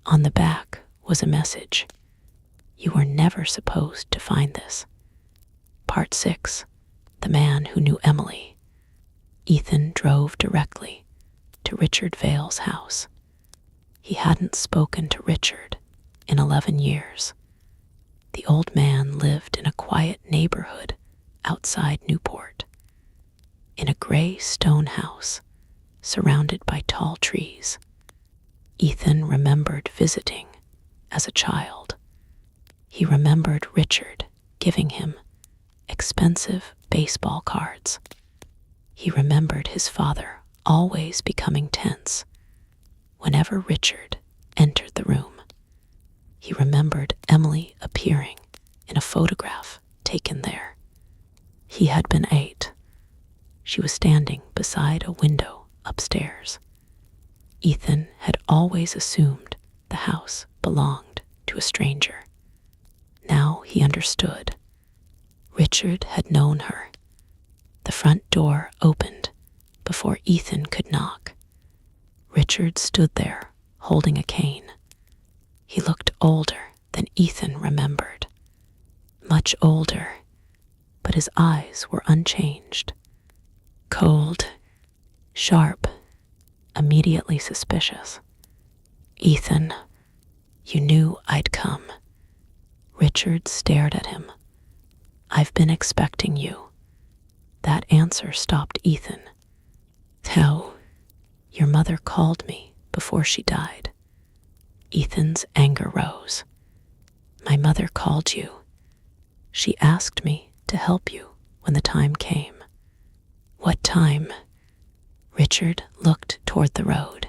On the back was a message. You were never supposed to find this. Part 6. The Man Who Knew Emily. Ethan drove directly to Richard Vale's house. He hadn't spoken to Richard in 11 years. The old man lived in a quiet neighborhood outside Newport, in a gray stone house surrounded by tall trees. Ethan remembered visiting as a child. He remembered Richard giving him expensive baseball cards. He remembered his father always becoming tense whenever Richard entered the room. He remembered Emily appearing in a photograph taken there. He had been 8. She was standing beside a window upstairs. Ethan had always assumed the house belonged to a stranger. Now he understood. Richard had known her. The front door opened before Ethan could knock. Richard stood there, holding a cane. He looked older than Ethan remembered. Much older, but his eyes were unchanged. Cold, sharp, immediately suspicious. Ethan, you knew I'd come. Richard stared at him. I've been expecting you. That answer stopped Ethan. How? Your mother called me before she died. Ethan's anger rose. My mother called you. She asked me to help you when the time came. What time? Richard looked toward the road.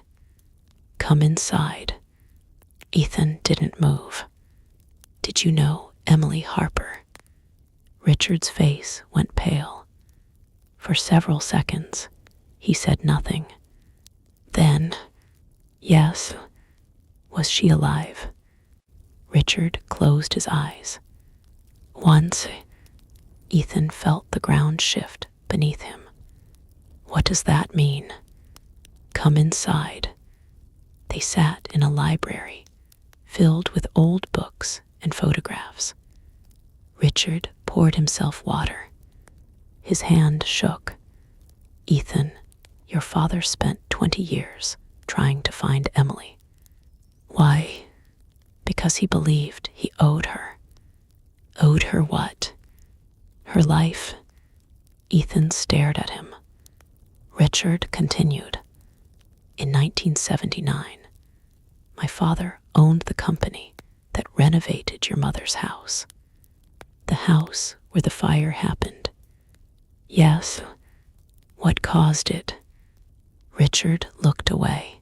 Come inside. Ethan didn't move. Did you know Emily Harper? Richard's face went pale. For several seconds, he said nothing. Then, yes, was she alive? Richard closed his eyes. Once, Ethan felt the ground shift beneath him. What does that mean? Come inside. They sat in a library filled with old books and photographs. Richard poured himself water. His hand shook. Ethan, your father spent 20 years trying to find Emily. Why? Because he believed he owed her. Owed her what? Her life? Ethan stared at him. Richard continued. In 1979, my father owned the company that renovated your mother's house. The house where the fire happened. Yes. What caused it? Richard looked away.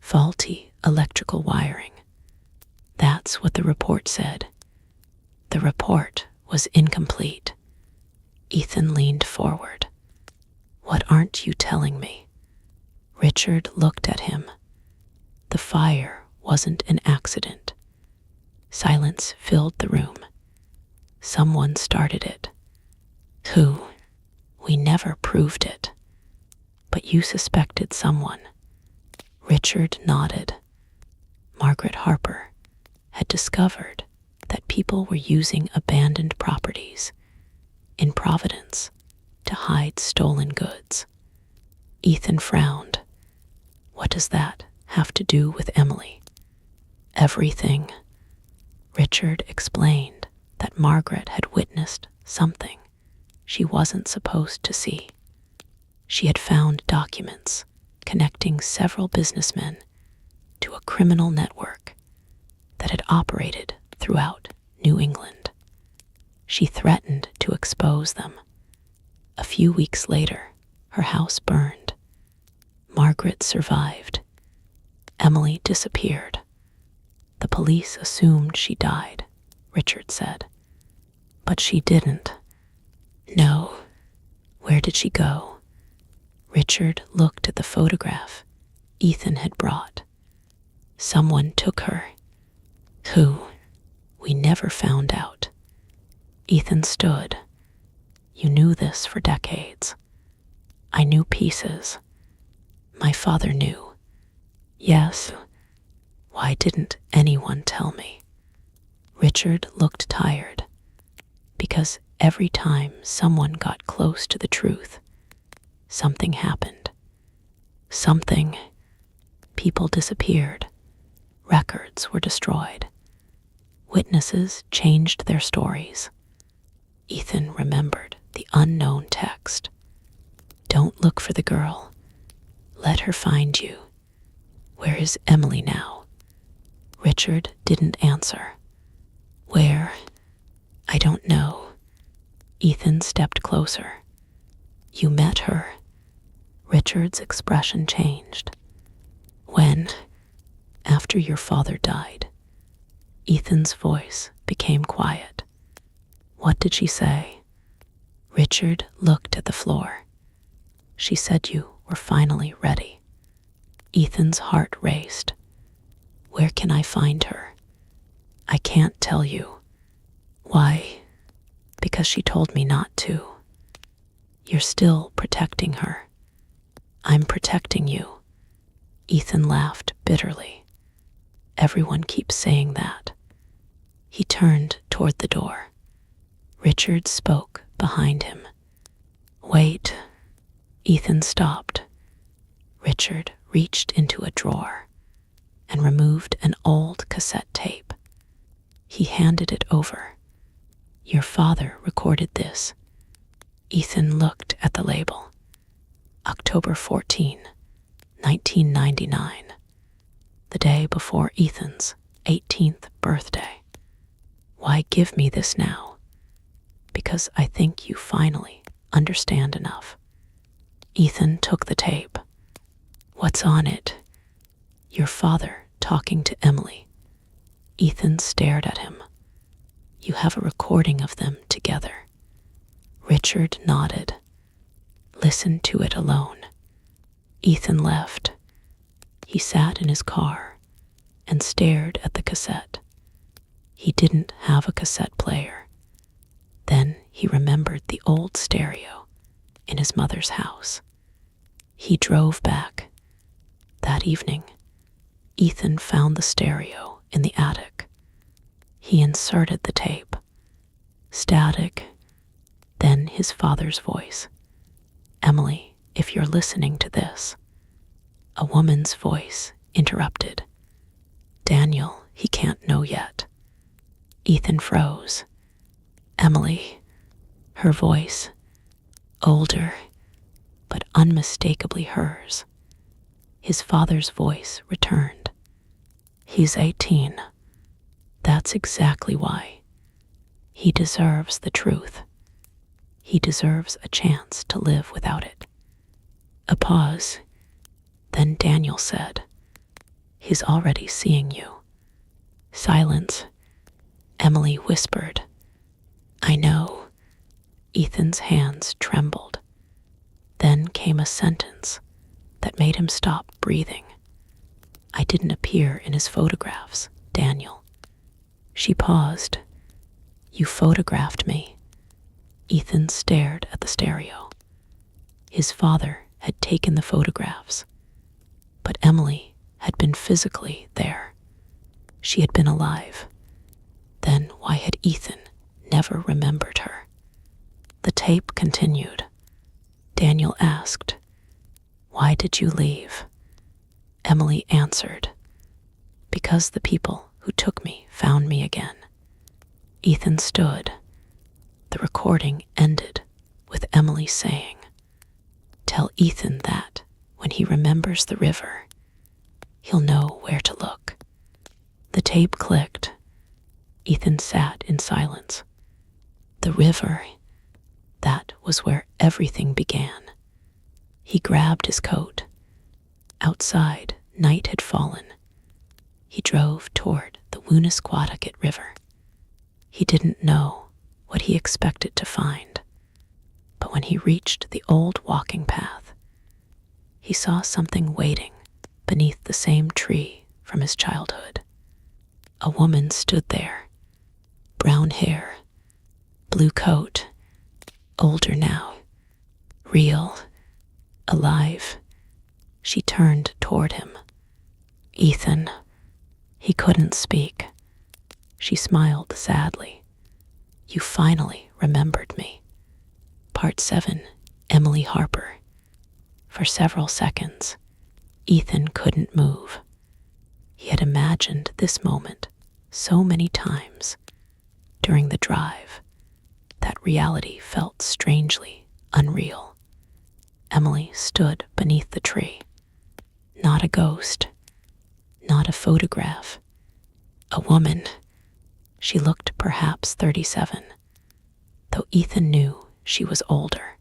Faulty electrical wiring. That's what the report said. The report was incomplete. Ethan leaned forward. What aren't you telling me? Richard looked at him. The fire wasn't an accident. Silence filled the room. Someone started it. Who? We never proved it. But you suspected someone. Richard nodded. Margaret Harper had discovered that people were using abandoned properties in Providence to hide stolen goods. Ethan frowned. What does that have to do with Emily? Everything. Richard explained that Margaret had witnessed something she wasn't supposed to see. She had found documents connecting several businessmen to a criminal network that had operated throughout New England. She threatened to expose them. A few weeks later, her house burned. Margaret survived. Emily disappeared. The police assumed she died, Richard said. But she didn't. No. Where did she go? Richard looked at the photograph Ethan had brought. Someone took her. Who? We never found out. Ethan stood. You knew this for decades. I knew pieces. My father knew. Yes. Why didn't anyone tell me? Richard looked tired. Because every time someone got close to the truth, something happened. Something. People disappeared. Records were destroyed. Witnesses changed their stories. Ethan remembered the unknown text. Don't look for the girl. Let her find you. Where is Emily now? Richard didn't answer. Where? I don't know. Ethan stepped closer. You met her. Richard's expression changed. When? After your father died. Ethan's voice became quiet. What did she say? Richard looked at the floor. She said you were finally ready. Ethan's heart raced. Where can I find her? I can't tell you. Why? Because she told me not to. You're still protecting her. I'm protecting you. Ethan laughed bitterly. Everyone keeps saying that. He turned toward the door. Richard spoke behind him. Wait. Ethan stopped. Richard reached into a drawer and removed an old cassette tape. He handed it over. Your father recorded this. Ethan looked at the label. October 14, 1999. The day before Ethan's 18th birthday. Why give me this now? Because I think you finally understand enough. Ethan took the tape. What's on it? Your father talking to Emily. Ethan stared at him. You have a recording of them together. Richard nodded. Listen to it alone. Ethan left. He sat in his car and stared at the cassette. He didn't have a cassette player. Then he remembered the old stereo in his mother's house. He drove back. That evening, Ethan found the stereo in the attic. He inserted the tape. Static. Then his father's voice. Emily, if you're listening to this. A woman's voice interrupted. Daniel, he can't know yet. Ethan froze. Emily. Her voice. Older, but unmistakably hers. His father's voice returned. He's 18. That's exactly why. He deserves the truth. He deserves a chance to live without it. A pause. Then Daniel said, He's already seeing you. Silence. Emily whispered, I know. Ethan's hands trembled. Then came a sentence that made him stop breathing. I didn't appear in his photographs, Daniel. She paused. You photographed me. Ethan stared at the stereo. His father had taken the photographs, but Emily had been physically there. She had been alive. Then why had Ethan never remembered her? The tape continued. Daniel asked, "Why did you leave?" Emily answered, "Because the people who took me found me again." Ethan stood. The recording ended with Emily saying, "Tell Ethan that when he remembers the river, he'll know where to look." The tape clicked. Ethan sat in silence. The river, that was where everything began. He grabbed his coat. Outside, night had fallen. He drove toward the Woonasquatucket River. He didn't know what he expected to find, but when he reached the old walking path, he saw something waiting beneath the same tree from his childhood. A woman stood there, brown hair, blue coat, older now, real, alive. She turned toward him. "Ethan." He couldn't speak. She smiled sadly. "You finally remembered me." Part 7, Emily Harper. For several seconds, Ethan couldn't move. He had imagined this moment so many times during the drive that reality felt strangely unreal. Emily stood beneath the tree. Not a ghost, not a photograph. A woman. She looked perhaps 37, though Ethan knew she was older.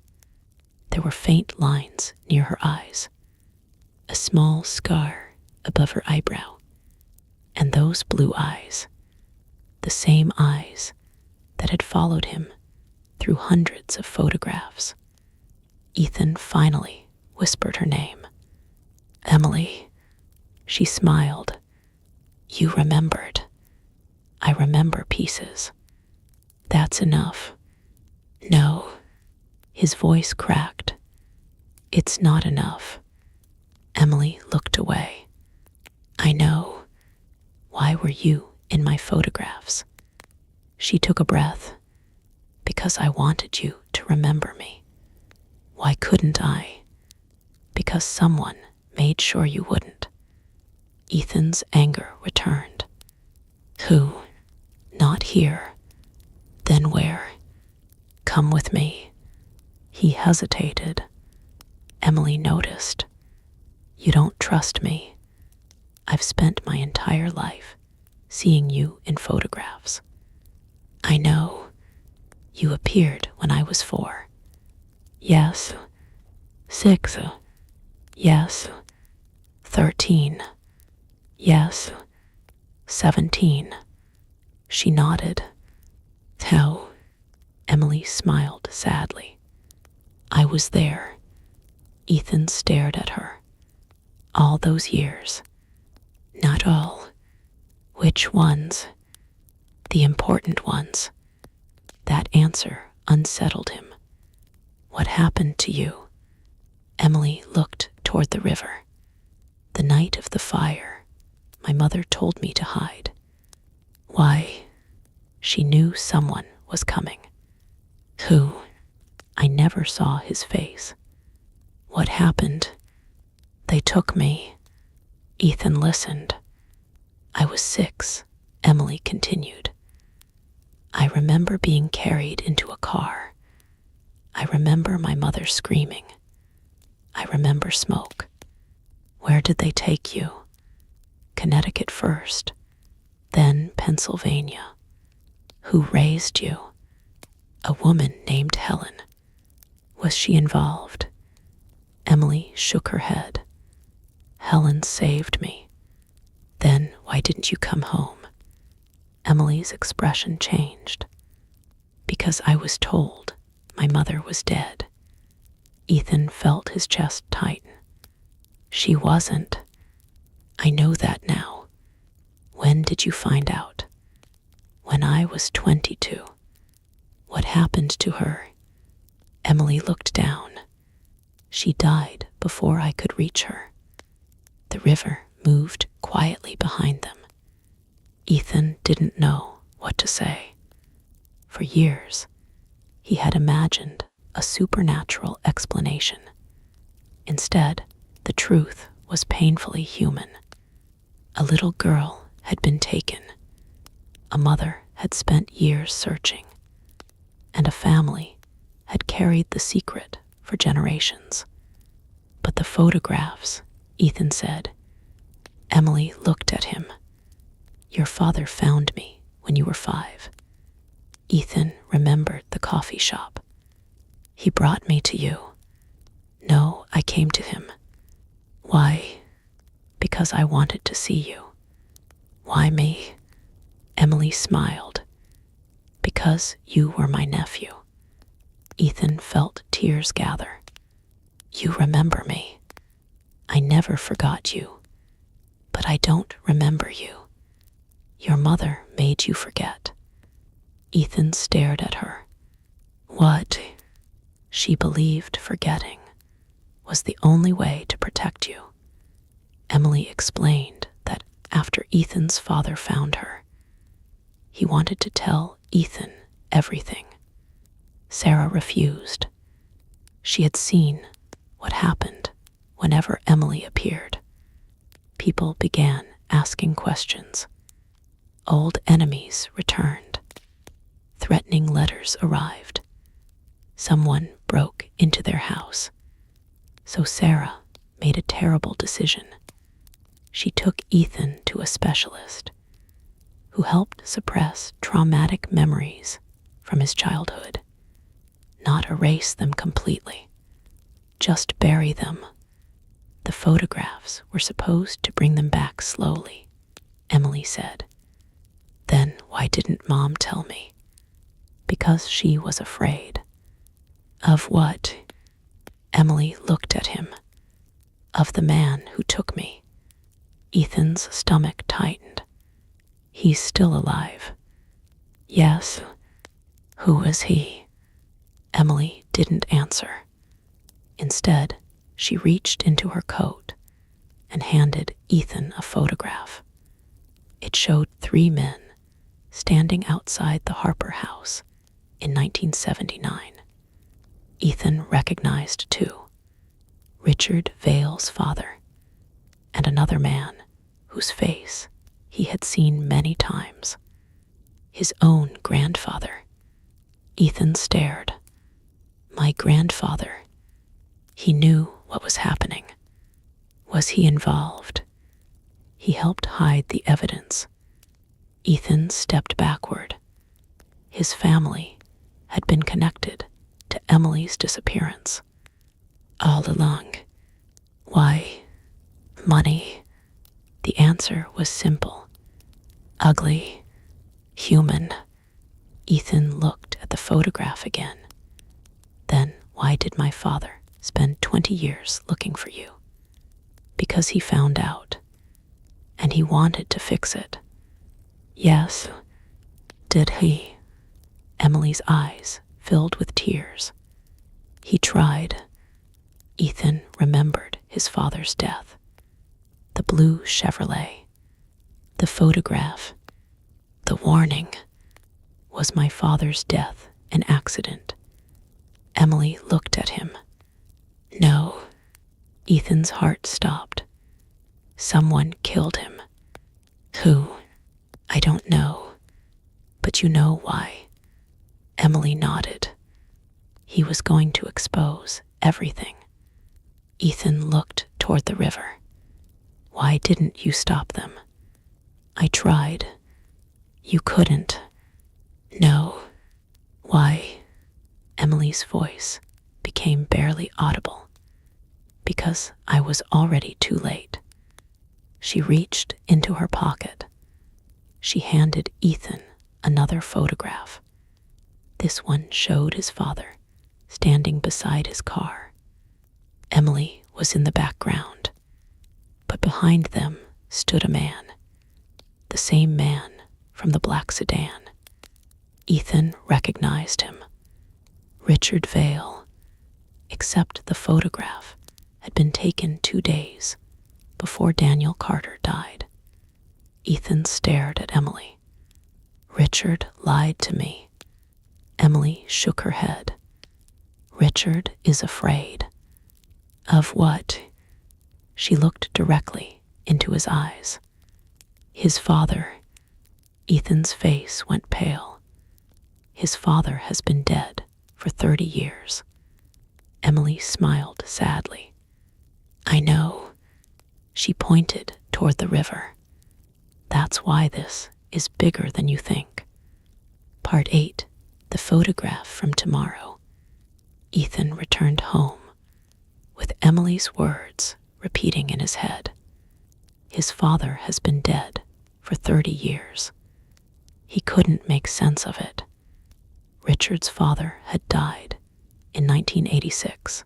There were faint lines near her eyes, a small scar above her eyebrow, and those blue eyes, the same eyes that had followed him through hundreds of photographs. Ethan finally whispered her name. "Emily." She smiled. "You remembered." "I remember pieces." "That's enough." "No." His voice cracked. "It's not enough." Emily looked away. "I know. Why were you in my photographs?" She took a breath. "Because I wanted you to remember me." "Why couldn't I?" "Because someone made sure you wouldn't." Ethan's anger returned. "Who?" "Not here." "Then where?" "Come with me." He hesitated. Emily noticed. "You don't trust me. I've spent my entire life seeing you in photographs." "I know. You appeared when I was 4. Yes. 6. Yes. 13. Yes. 17. She nodded. "How?" Emily smiled sadly. "I was there." Ethan stared at her. "All those years." "Not all." "Which ones?" "The important ones." That answer unsettled him. "What happened to you?" Emily looked toward the river. "The night of the fire, my mother told me to hide." "Why?" "She knew someone was coming." "Who?" "I never saw his face." "What happened?" "They took me." Ethan listened. "I was 6, Emily continued. "I remember being carried into a car. I remember my mother screaming. I remember smoke." "Where did they take you?" "Connecticut first, then Pennsylvania." "Who raised you?" "A woman named Helen." "Was she involved?" Emily shook her head. "Helen saved me." "Then why didn't you come home?" Emily's expression changed. "Because I was told my mother was dead." Ethan felt his chest tighten. "She wasn't." "I know that now." "When did you find out?" "When I was 22. "What happened to her?" Emily looked down. "She died before I could reach her." The river moved quietly behind them. Ethan didn't know what to say. For years, he had imagined a supernatural explanation. Instead, the truth was painfully human. A little girl had been taken. A mother had spent years searching. And a family had carried the secret for generations. But the photographs, Ethan said. Emily looked at him. Your father found me when you were 5. Ethan remembered the coffee shop. He brought me to you. No, I came to him. Why? Because I wanted to see you. Why me? Emily smiled. Because you were my nephew. Ethan felt tears gather. You remember me. I never forgot you. But I don't remember you. Your mother made you forget. Ethan stared at her. What? She believed forgetting was the only way to protect you. Emily explained that after Ethan's father found her, he wanted to tell Ethan everything. Sarah refused. She had seen what happened whenever Emily appeared. People began asking questions. Old enemies returned. Threatening letters arrived. Someone broke into their house. So Sarah made a terrible decision. She took Ethan to a specialist who helped suppress traumatic memories from his childhood. Not erase them completely, just bury them. The photographs were supposed to bring them back slowly, Emily said. Then why didn't Mom tell me? Because she was afraid. Of what? Emily looked at him. Of the man who took me. Ethan's stomach tightened. He's still alive. Yes. Who is he? Emily didn't answer. Instead, she reached into her coat and handed Ethan a photograph. It showed 3 men standing outside the Harper house in 1979. Ethan recognized 2. Richard Vale's father and another man whose face he had seen many times. His own grandfather. Ethan stared. My grandfather. He knew what was happening. Was he involved? He helped hide the evidence. Ethan stepped backward. His family had been connected to Emily's disappearance. All along. Why? Money. The answer was simple. Ugly. Human. Ethan looked at the photograph again. Then why did my father spend 20 years looking for you? Because he found out. And he wanted to fix it. Yes. Did he? Emily's eyes filled with tears. He tried. Ethan remembered his father's death. The blue Chevrolet. The photograph. The warning. Was my father's death an accident? Emily looked at him. No. Ethan's heart stopped. Someone killed him. Who? I don't know. But you know why. Emily nodded. He was going to expose everything. Ethan looked toward the river. Why didn't you stop them? I tried. You couldn't. No. Why? Emily's voice became barely audible. Because I was already too late. She reached into her pocket. She handed Ethan another photograph. This one showed his father standing beside his car. Emily was in the background, but behind them stood a man, the same man from the black sedan. Ethan recognized him. Richard Vale, except the photograph had been taken 2 days before Daniel Carter died. Ethan stared at Emily. Richard lied to me. Emily shook her head. Richard is afraid. Of what? She looked directly into his eyes. His father. Ethan's face went pale. His father has been dead for 30 years. Emily smiled sadly. I know. She pointed toward the river. That's why this is bigger than you think. Part 8. The photograph from tomorrow. Ethan returned home with Emily's words repeating in his head. His father has been dead for 30 years. He couldn't make sense of it. Richard's father had died in 1986.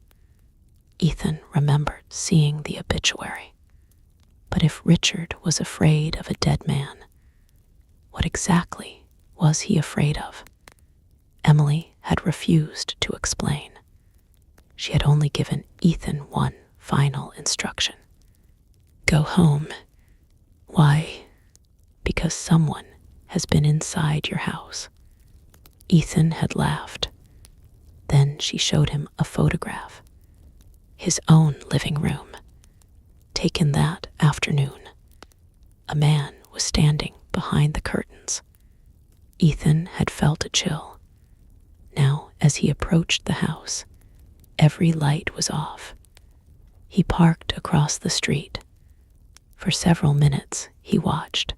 Ethan remembered seeing the obituary. But if Richard was afraid of a dead man, what exactly was he afraid of? Emily had refused to explain. She had only given Ethan one final instruction. Go home. Why? Because someone has been inside your house. Ethan had laughed. Then she showed him a photograph. His own living room, taken that afternoon. A man was standing behind the curtains. Ethan had felt a chill. Now, as he approached the house, every light was off. He parked across the street. For several minutes, he watched.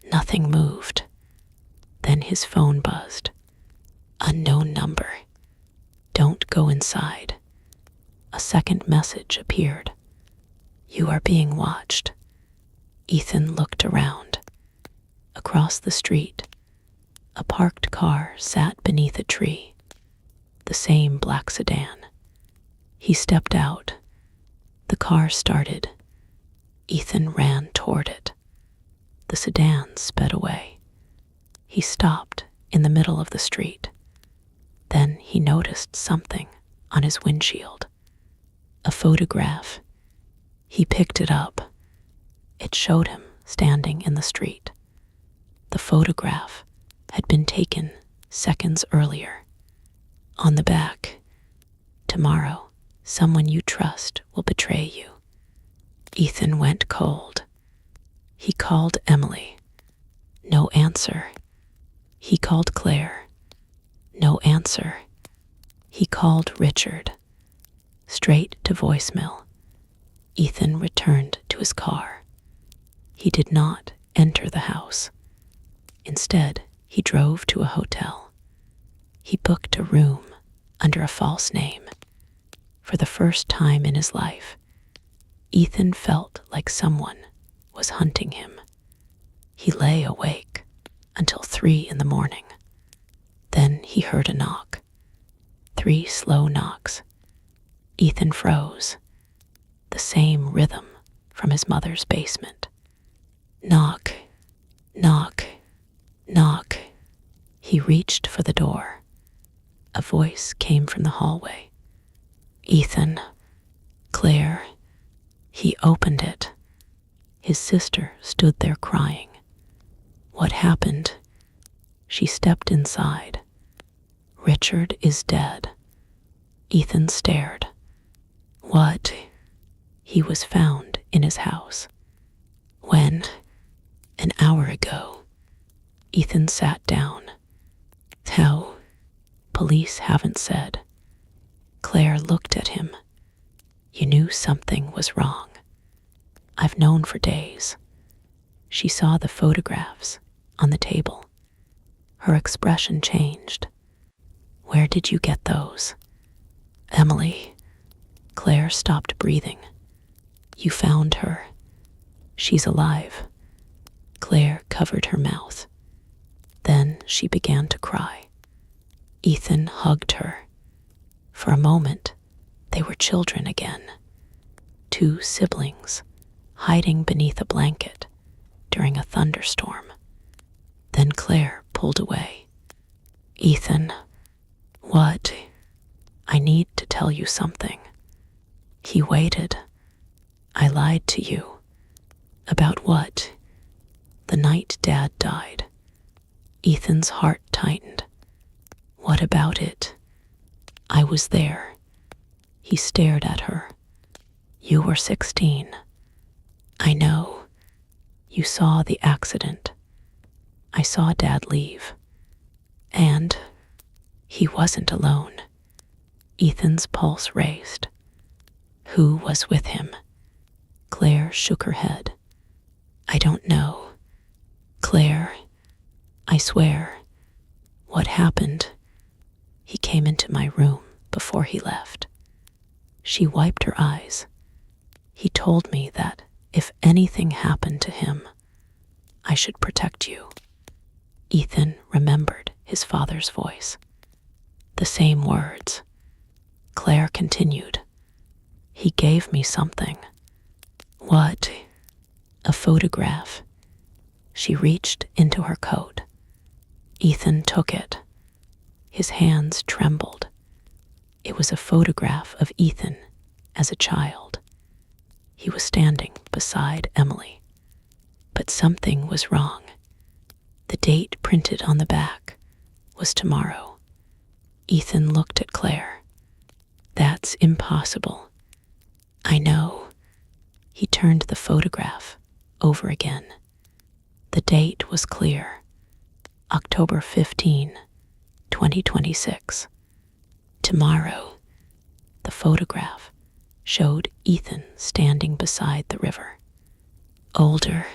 Nothing moved. Then his phone buzzed. Unknown number. Don't go inside. A second message appeared. You are being watched. Ethan looked around. Across the street, a parked car sat beneath a tree. The same black sedan. He stepped out. The car started. Ethan ran toward it. The sedan sped away. He stopped in the middle of the street. Then he noticed something on his windshield. A photograph. He picked it up. It showed him standing in the street. The photograph had been taken seconds earlier. On the back, tomorrow, someone you trust will betray you. Ethan went cold. He called Emily. No answer. He called Claire. No answer. He called Richard. Straight to voicemail. Ethan returned to his car. He did not enter the house. Instead, he drove to a hotel. He booked a room under a false name. For the first time in his life, Ethan felt like someone was hunting him. He lay awake until 3 in the morning. Then he heard a knock. 3 slow knocks. Ethan froze. The same rhythm from his mother's basement. Knock, knock, knock. He reached for the door. A voice came from the hallway. Ethan, Claire. He opened it. His sister stood there crying. What happened? She stepped inside. Richard is dead. Ethan stared. What? He was found in his house. When? An hour ago. Ethan sat down. How? Police haven't said. Claire looked at him. You knew something was wrong. I've known for days. She saw the photographs on the table. Her expression changed. Where did you get those? Emily. Claire stopped breathing. You found her. She's alive. Claire covered her mouth. Then she began to cry. Ethan hugged her. For a moment, they were children again. 2 siblings, hiding beneath a blanket during a thunderstorm. Then Claire pulled away. Ethan, what? I need to tell you something. He waited. I lied to you. About what? The night Dad died. Ethan's heart tightened. What about it? I was there. He stared at her. You were 16. I know. You saw the accident. I saw Dad leave. And he wasn't alone. Ethan's pulse raced. Who was with him? Claire shook her head. I don't know. Claire, I swear. What happened? He came into my room before he left. She wiped her eyes. He told me that if anything happened to him, I should protect you. Ethan remembered his father's voice. The same words. Claire continued. He gave me something. What? A photograph. She reached into her coat. Ethan took it. His hands trembled. It was a photograph of Ethan as a child. He was standing beside Emily. But something was wrong. The date printed on the back was tomorrow. Ethan looked at Claire. That's impossible. I know. He turned the photograph over again. The date was clear. October 15, 2026. Tomorrow. The photograph showed Ethan standing beside the river. Older,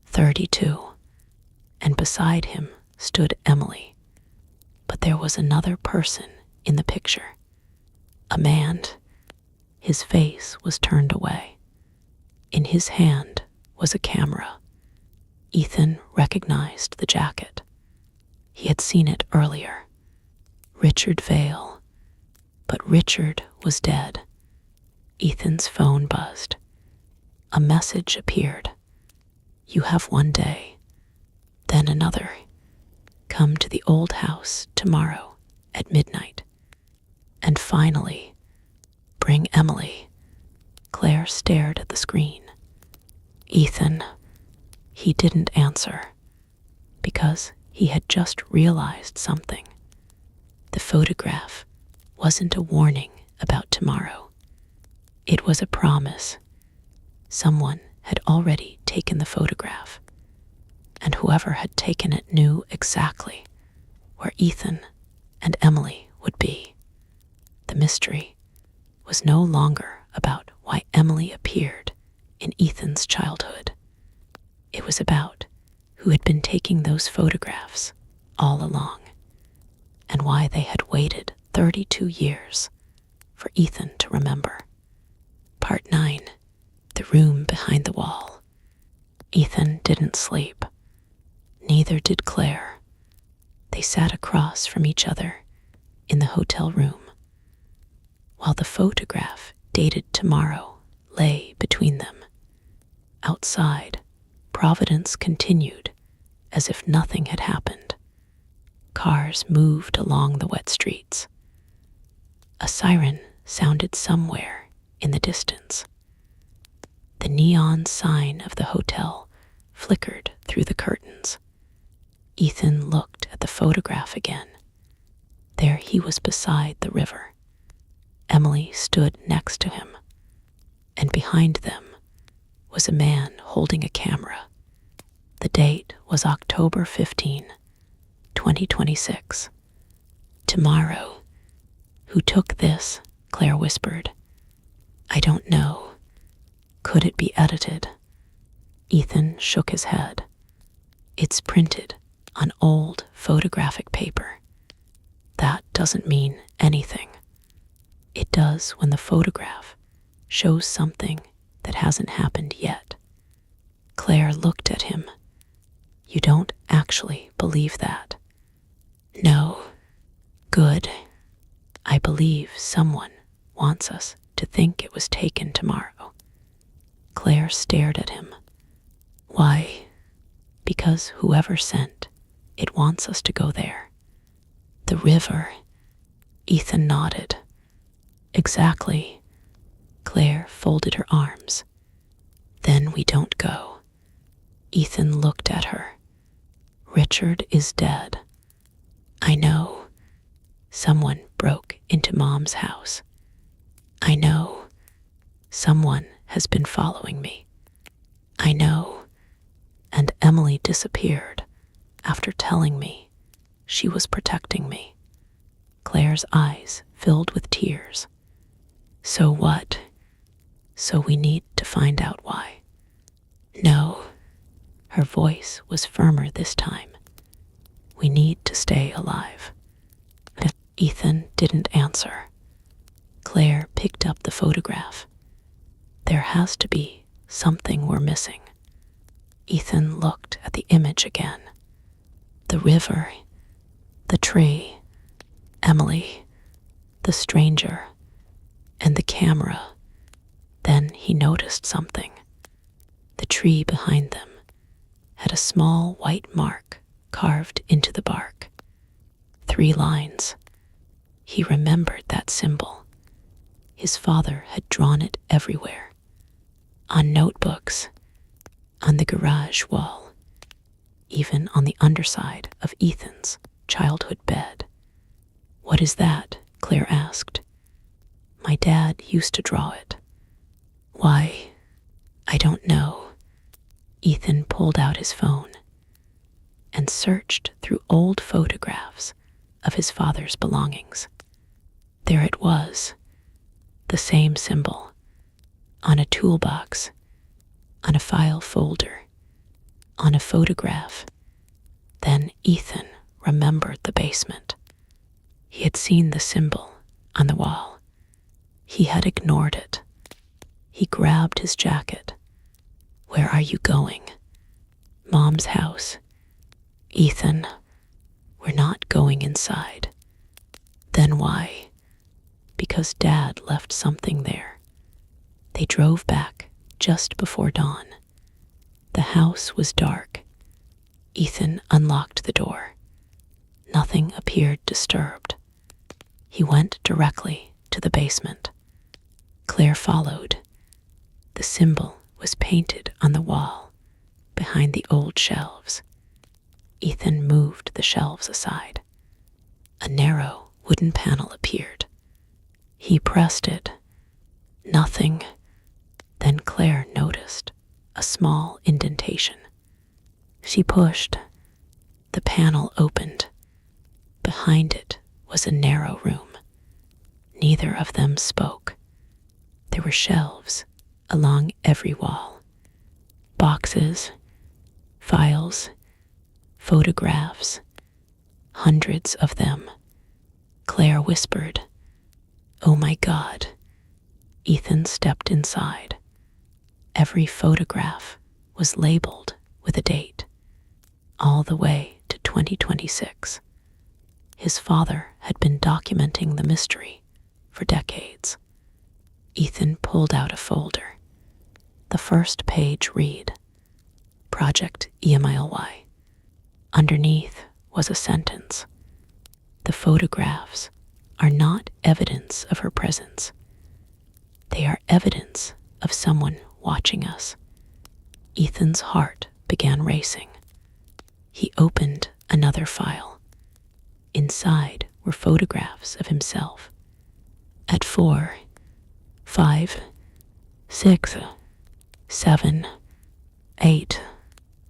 32, and beside him stood Emily. But there was another person in the picture. A man. His face was turned away. In his hand was a camera. Ethan recognized the jacket. He had seen it earlier. Richard Vale. But Richard was dead. Ethan's phone buzzed. A message appeared. You have one day, then another. Come to the old house tomorrow at midnight. And finally, bring Emily. Claire stared at the screen. Ethan. He didn't answer, because he had just realized something. The photograph wasn't a warning about tomorrow. It was a promise. Someone had already taken the photograph, and whoever had taken it knew exactly where Ethan and Emily would be. The mystery was no longer about why Emily appeared in Ethan's childhood. It was about who had been taking those photographs all along, and why they had waited 32 years for Ethan to remember. Part 9. The room behind the wall. Ethan didn't sleep. Neither did Claire. They sat across from each other in the hotel room, while the photograph dated tomorrow lay between them. Outside, Providence continued as if nothing had happened. Cars moved along the wet streets. A siren sounded somewhere in the distance. The neon sign of the hotel flickered through the curtains. Ethan looked at the photograph again. There he was beside the river. Emily stood next to him, and behind them was a man holding a camera. The date was October 15, 2026. Tomorrow. Who took this? Claire whispered. I don't know. Could it be edited? Ethan shook his head. It's printed on old photographic paper. That doesn't mean anything. It does when the photograph shows something that hasn't happened yet. Claire looked at him. You don't actually believe that? No. Good. I believe someone wants us to think it was taken tomorrow. Claire stared at him. Why? Because whoever sent it wants us to go there. The river. Ethan nodded. Exactly. Claire folded her arms. Then we don't go. Ethan looked at her. Richard is dead. I know. Someone broke into Mom's house. I know. Someone has been following me. I know. And Emily disappeared after telling me she was protecting me. Claire's eyes filled with tears. So what? So we need to find out why. No. Her voice was firmer this time. We need to stay alive. Ethan didn't answer. Claire picked up the photograph. There has to be something we're missing. Ethan looked at the image again. The river, the tree, Emily, the stranger, and the camera. Then he noticed something. The tree behind them had a small white mark carved into the bark. 3 lines. He remembered that symbol. His father had drawn it everywhere. On notebooks, on the garage wall, even on the underside of Ethan's childhood bed. What is that? Claire asked. My dad used to draw it. Why? I don't know. Ethan pulled out his phone and searched through old photographs of his father's belongings. There it was, the same symbol, on a toolbox, on a file folder, on a photograph. Then Ethan remembered the basement. He had seen the symbol on the wall. He had ignored it. He grabbed his jacket. Where are you going? Mom's house. Ethan, we're not going inside. Then why? Because Dad left something there. They drove back just before dawn. The house was dark. Ethan unlocked the door. Nothing appeared disturbed. He went directly to the basement. Claire followed. The symbol was painted on the wall behind the old shelves. Ethan moved the shelves aside. A narrow wooden panel appeared. He pressed it. Nothing. Then Claire noticed a small indentation. She pushed. The panel opened. Behind it was a narrow room. Neither of them spoke. There were shelves along every wall. Boxes, files, photographs, hundreds of them. Claire whispered, "Oh my God." Ethan stepped inside. Every photograph was labeled with a date, all the way to 2026. His father had been documenting the mystery for decades. Ethan pulled out a folder. The first page read, Project EMILY. Underneath was a sentence. The photographs are not evidence of her presence. They are evidence of someone watching us. Ethan's heart began racing. He opened another file. Inside were photographs of himself. At 4, 5, 6, 7, 8,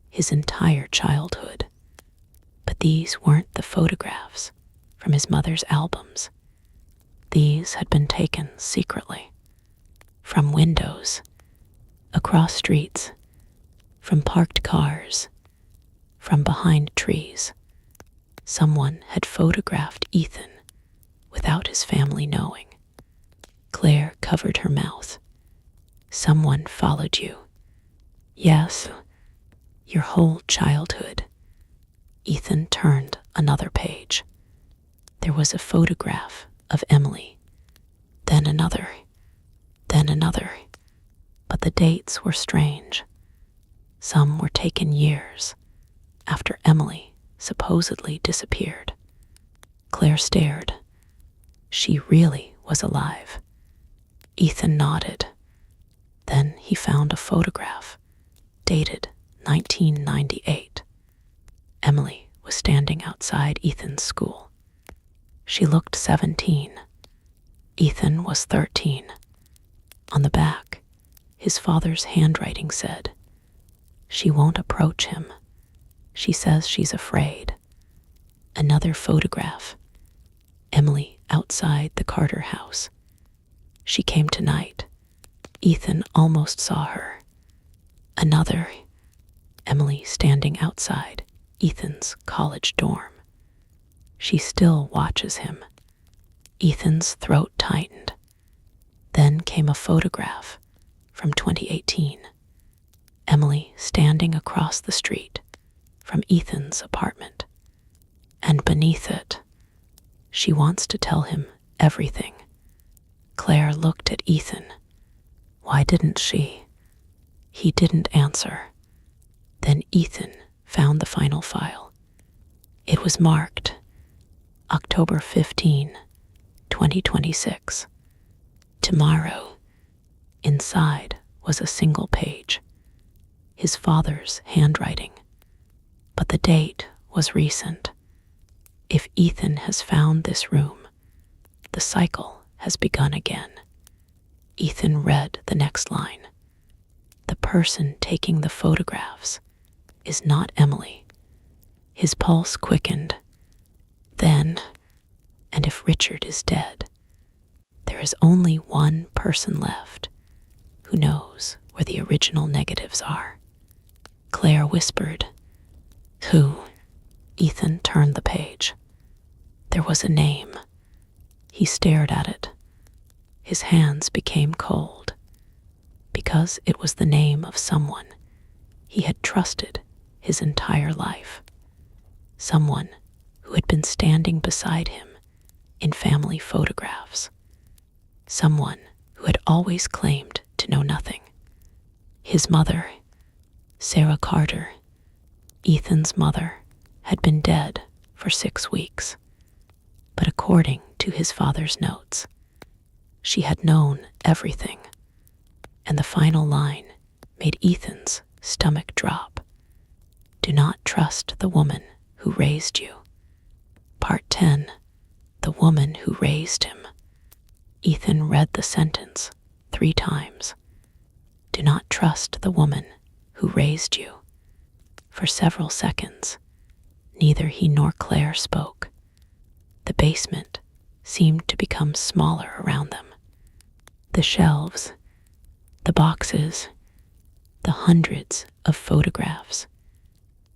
his entire childhood. But these weren't the photographs from his mother's albums. These had been taken secretly, from windows, across streets, from parked cars, from behind trees. Someone had photographed Ethan without his family knowing. Claire covered her mouth. Someone followed you. Yes, your whole childhood. Ethan turned another page. There was a photograph of Emily, then another, but the dates were strange. Some were taken years after Emily supposedly disappeared. Claire stared. She really was alive. Ethan nodded. Then he found a photograph, dated 1998. Emily was standing outside Ethan's school. She looked 17. Ethan was 13. On the back, his father's handwriting said, "She won't approach him. She says she's afraid." Another photograph. Emily outside the Carter house. "She came tonight. Ethan almost saw her." Another. Emily standing outside Ethan's college dorm. "She still watches him." Ethan's throat tightened. Then came a photograph from 2018. Emily standing across the street from Ethan's apartment. And beneath it, "She wants to tell him everything." Claire looked at Ethan. Why didn't she? He didn't answer. Then Ethan found the final file. It was marked October 15, 2026. Tomorrow. Inside was a single page. His father's handwriting. But the date was recent. If Ethan has found this room, the cycle has begun again. Ethan read the next line. The person taking the photographs is not Emily. His pulse quickened. Then, and if Richard is dead, there is only one person left who knows where the original negatives are. Claire whispered, "Who?" Ethan turned the page. There was a name. He stared at it. His hands became cold, because it was the name of someone he had trusted his entire life. Someone who had been standing beside him in family photographs. Someone who had always claimed to know nothing. His mother, Sarah Carter, Ethan's mother, had been dead for 6 weeks. But according to his father's notes, she had known everything. And the final line made Ethan's stomach drop. "Do not trust the woman who raised you." Part 10. The woman who raised him. Ethan read the sentence 3 times. "Do not trust the woman who raised you." For several seconds, neither he nor Claire spoke. The basement seemed to become smaller around them. The shelves, the boxes, the hundreds of photographs.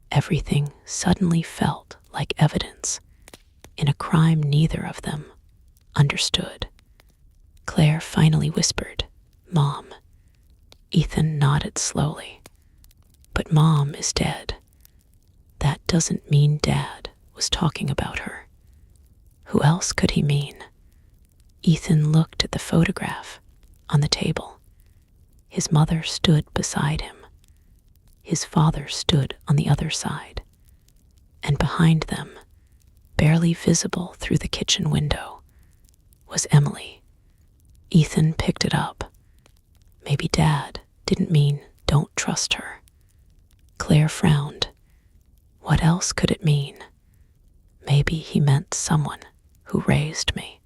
Everything suddenly felt like evidence in a crime neither of them understood. Claire finally whispered, "Mom." Ethan nodded slowly. "But Mom is dead. That doesn't mean Dad was talking about her." Who else could he mean? Ethan looked at the photograph on the table. His mother stood beside him. His father stood on the other side. And behind them, barely visible through the kitchen window, was Emily. Ethan picked it up. Maybe Dad didn't mean don't trust her. Claire frowned. What else could it mean? Maybe he meant someone who raised me.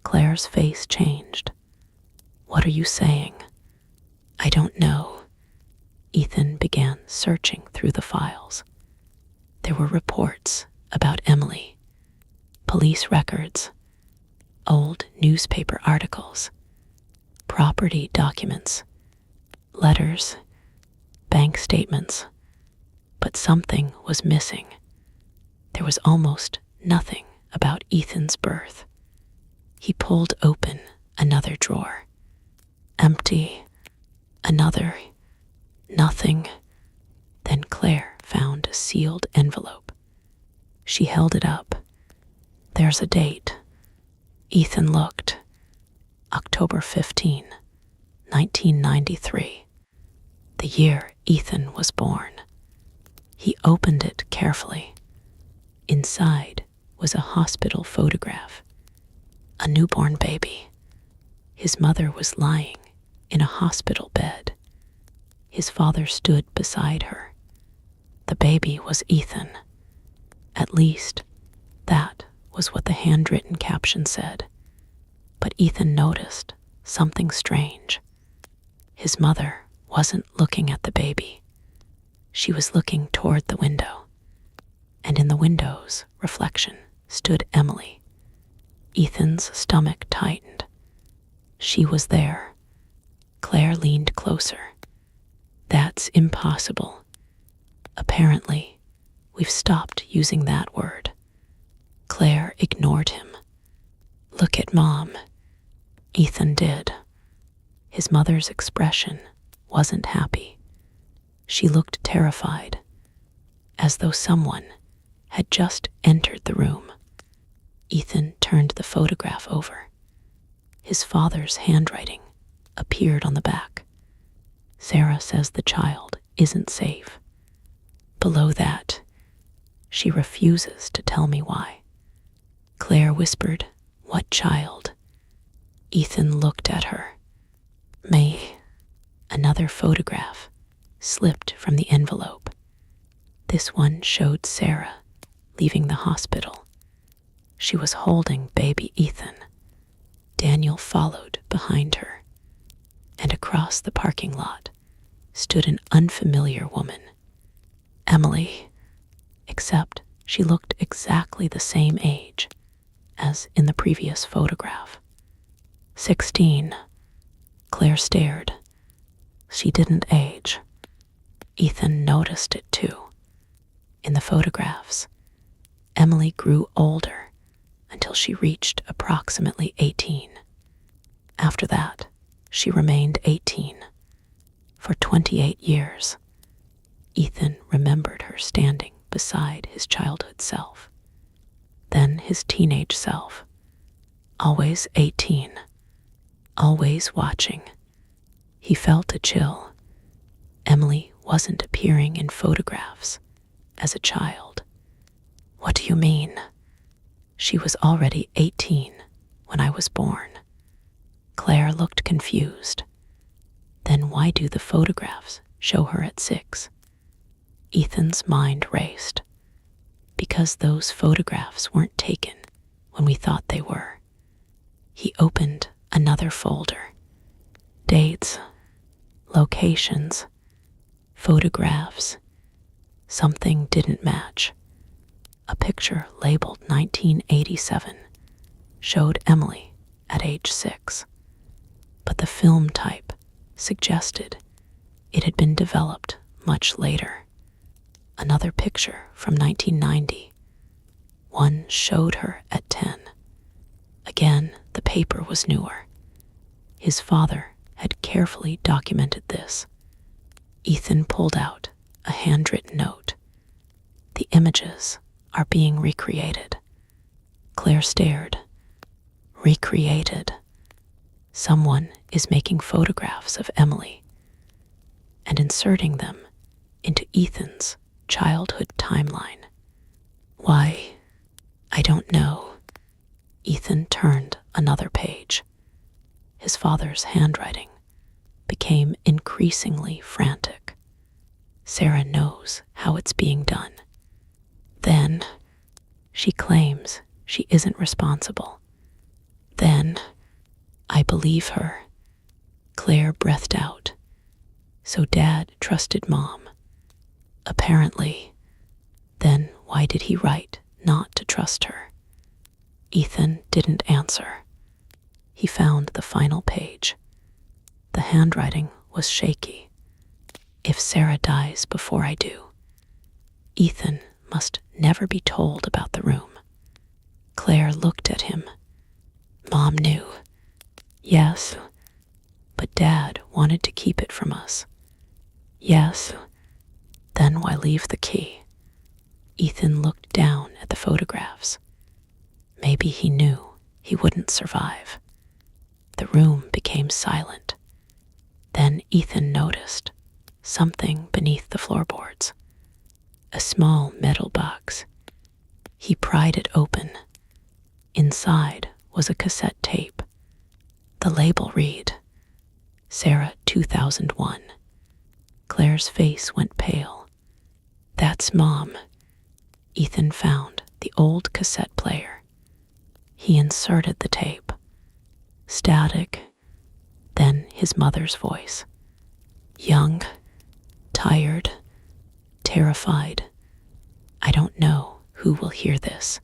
Claire's face changed. "What are you saying?" "I don't know." Ethan began searching through the files. There were reports about Emily, police records, old newspaper articles, property documents, letters, bank statements. But something was missing. There was almost nothing about Ethan's birth. He pulled open another drawer. Empty. Another. Nothing. Then Claire found a sealed envelope. She held it up. "There's a date." Ethan looked. October 15, 1993. The year Ethan was born. He opened it carefully. Inside was a hospital photograph. A newborn baby. His mother was lying in a hospital bed. His father stood beside her. The baby was Ethan. At least, that was what the handwritten caption said. But Ethan noticed something strange. His mother wasn't looking at the baby. She was looking toward the window. And in the window's reflection stood Emily. Ethan's stomach tightened. She was there. Claire leaned closer. That's impossible. Apparently, we've stopped using that word. Claire ignored him. Look at Mom. Ethan did. His mother's expression wasn't happy. She looked terrified, as though someone had just entered the room. Ethan turned the photograph over. His father's handwriting appeared on the back. Sarah says the child isn't safe. Below that, she refuses to tell me why. Claire whispered, "What child?" Ethan looked at her. May. Another photograph slipped from the envelope. This one showed Sarah leaving the hospital. She was holding baby Ethan. Daniel followed behind her. And across the parking lot stood an unfamiliar woman. Emily, except she looked exactly the same age as in the previous photograph. 16. Claire stared. She didn't age. Ethan noticed it too. In the photographs, Emily grew older until she reached approximately 18. After that, she remained 18 for 28 years. Ethan remembered her standing beside his childhood self, then his teenage self, always 18, always watching. He felt a chill. Emily wasn't appearing in photographs as a child. What do you mean? She was already 18 when I was born. Claire looked confused. Then why do the photographs show her at 6? Ethan's mind raced. Because those photographs weren't taken when we thought they were. He opened another folder. Dates, locations, photographs. Something didn't match. A picture labeled 1987 showed Emily at age 6. But the film type suggested it had been developed much later. Another picture from 1990. One showed her at 10. Again, the paper was newer. His father had carefully documented this. Ethan pulled out a handwritten note. The images are being recreated. Claire stared. Recreated. Someone is making photographs of Emily and inserting them into Ethan's childhood timeline. Why? I don't know. Ethan turned another page. His father's handwriting became increasingly frantic. Sarah knows how it's being done. Then, she claims she isn't responsible. Then, I believe her. Claire breathed out. So Dad trusted Mom. Apparently. Then why did he write not to trust her? Ethan didn't answer. He found the final page. The handwriting was shaky. If Sarah dies before I do, Ethan must never be told about the room. Claire looked at him. Mom knew. Yes, but Dad wanted to keep it from us. Yes, then why leave the key? Ethan looked down at the photographs. Maybe he knew he wouldn't survive. The room became silent. Then Ethan noticed something beneath the floorboards. A small metal box. He pried it open. Inside was a cassette tape. The label read, Sarah 2001. Claire's face went pale. That's Mom. Ethan found the old cassette player. He inserted the tape. Static, then his mother's voice. Young, tired, terrified. I don't know who will hear this.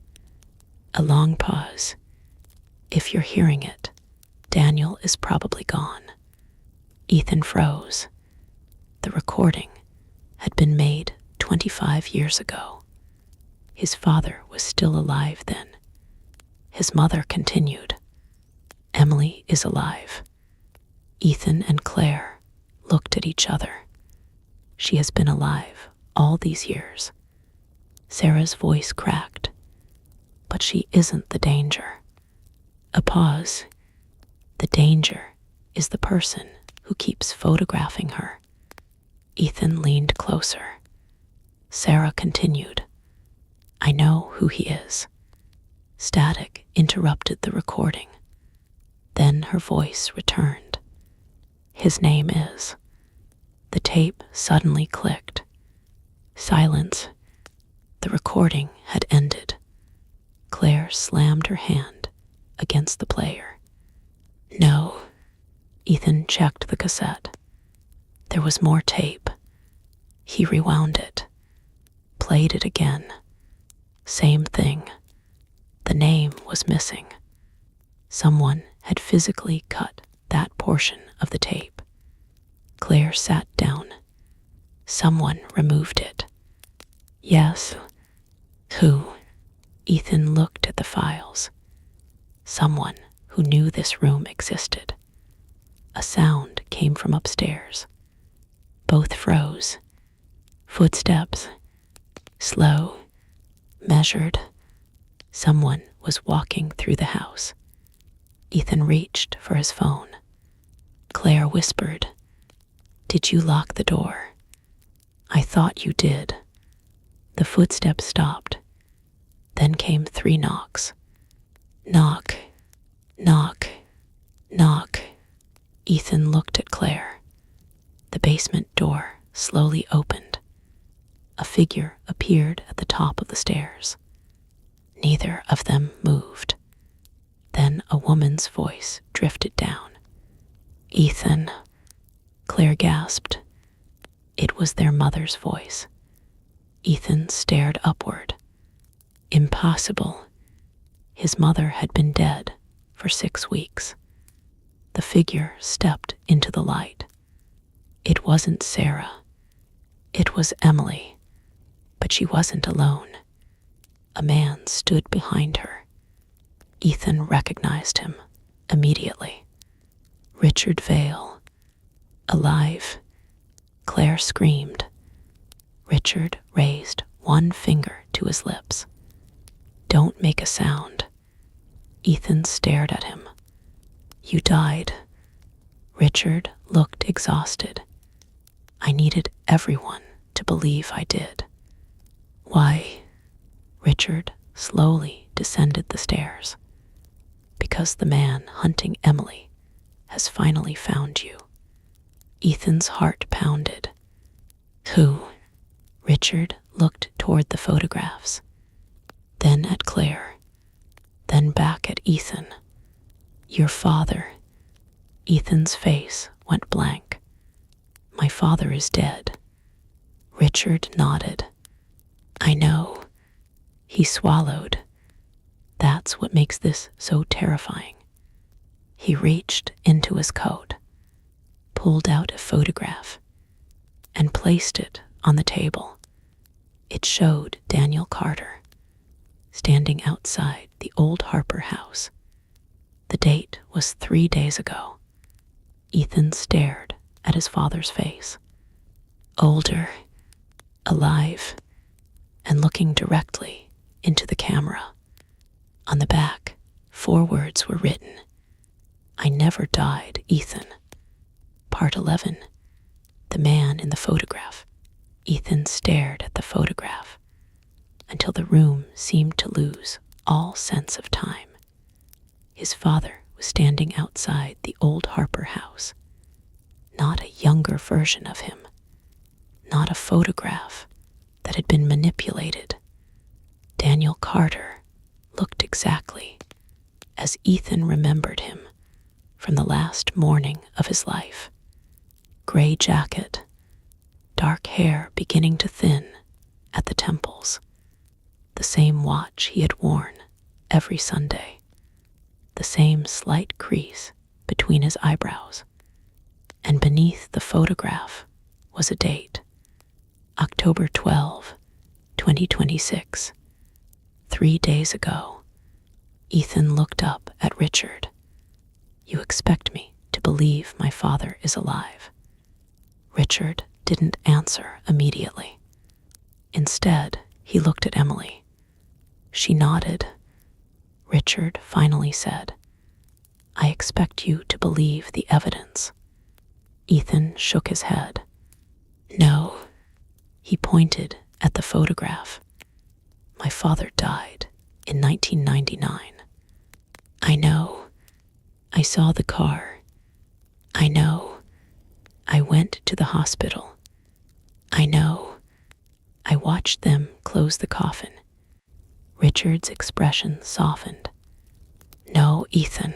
A long pause. If you're hearing it, Daniel is probably gone. Ethan froze. The recording had been made 25 years ago. His father was still alive then. His mother continued. Emily is alive. Ethan and Claire looked at each other. She has been alive all these years. Sarah's voice cracked. But she isn't the danger. A pause. The danger is the person who keeps photographing her. Ethan leaned closer. Sarah continued. I know who he is. Static interrupted the recording. Then her voice returned. His name is. The tape suddenly clicked. Silence. The recording had ended. Claire slammed her hand against the player. No. Ethan checked the cassette. There was more tape. He rewound it, played it again. Same thing. The name was missing. Someone had physically cut that portion of the tape. Claire sat down. Someone removed it. Yes. Who? Ethan looked at the files. Someone who knew this room existed. A sound came from upstairs. Both froze. Footsteps. Slow. Measured. Someone was walking through the house. Ethan reached for his phone. Claire whispered, Did you lock the door? I thought you did. The footsteps stopped. Then came 3 knocks. Knock, knock, knock. Ethan looked at Claire. The basement door slowly opened. A figure appeared at the top of the stairs. Neither of them moved. Then a woman's voice drifted down. Ethan. Claire gasped. It was their mother's voice. Ethan stared upward. Impossible. His mother had been dead for 6 weeks. The figure stepped into the light. It wasn't Sarah. It was Emily. But she wasn't alone. A man stood behind her. Ethan recognized him immediately. Richard Vale. Alive. Claire screamed. Richard raised one finger to his lips. Don't make a sound. Ethan stared at him. You died. Richard looked exhausted. I needed everyone to believe I did. Why? Richard slowly descended the stairs. Because the man hunting Emily has finally found you. Ethan's heart pounded. Who? Richard looked toward the photographs, then at Claire, then back at Ethan. Your father. Ethan's face went blank. My father is dead. Richard nodded. I know. He swallowed. That's what makes this so terrifying. He reached into his coat, pulled out a photograph, and placed it on the table. It showed Daniel Carter, standing outside the old Harper house. The date was 3 days ago. Ethan stared at his father's face. Older, alive, and looking directly into the camera. On the back, 4 words were written. I never died, Ethan. Part 11. The man in the photograph. Ethan stared at the photograph until the room seemed to lose all sense of time. His father was standing outside the old Harper house. Not a younger version of him. Not a photograph that had been manipulated. Daniel Carter looked exactly as Ethan remembered him from the last morning of his life. Gray jacket, dark hair beginning to thin at the temples, the same watch he had worn every Sunday, the same slight crease between his eyebrows, and beneath the photograph was a date, October 12, 2026. 3 days ago. Ethan looked up at Richard. You expect me to believe my father is alive? Richard didn't answer immediately. Instead, he looked at Emily. She nodded. Richard finally said, I expect you to believe the evidence. Ethan shook his head. No. He pointed at the photograph. My father died in 1999. I know. I saw the car. I know. I went to the hospital. I know. I watched them close the coffin. Richard's expression softened. No, Ethan.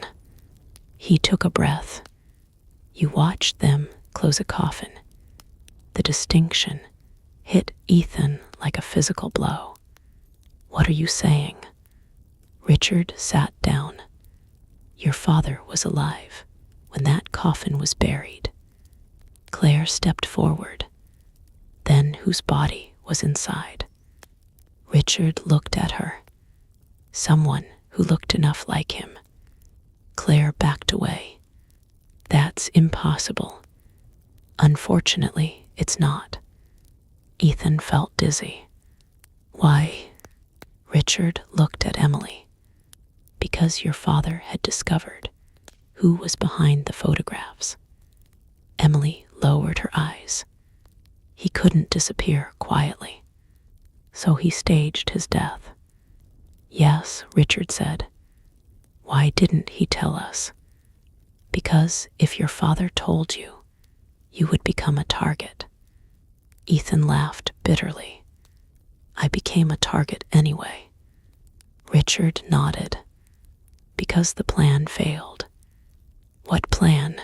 He took a breath. You watched them close a coffin. The distinction hit Ethan like a physical blow. What are you saying? Richard sat down. Your father was alive when that coffin was buried. Claire stepped forward. Then whose body was inside? Richard looked at her. Someone who looked enough like him. Claire backed away. That's impossible. Unfortunately, it's not. Ethan felt dizzy. Why? Richard looked at Emily. Because your father had discovered who was behind the photographs. Emily lowered her eyes. He couldn't disappear quietly, so he staged his death. Yes, Richard said. Why didn't he tell us? Because if your father told you, you would become a target. Ethan laughed bitterly. I became a target anyway. Richard nodded. Because the plan failed. What plan?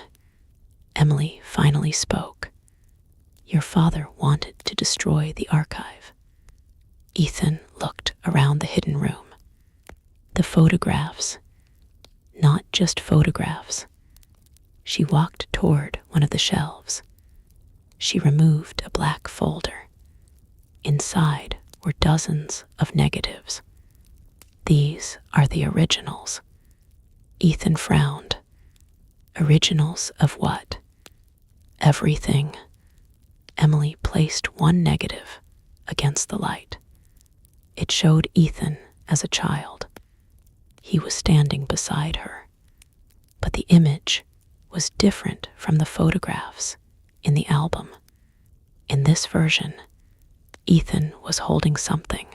Emily finally spoke. Your father wanted to destroy the archive. Ethan looked around the hidden room. The photographs. Not just photographs. She walked toward one of the shelves. She removed a black folder. Inside were dozens of negatives. These are the originals. Ethan frowned. Originals of what? Everything. Emily placed one negative against the light. It showed Ethan as a child. He was standing beside her. But the image was different from the photographs in the album. In this version, Ethan was holding something.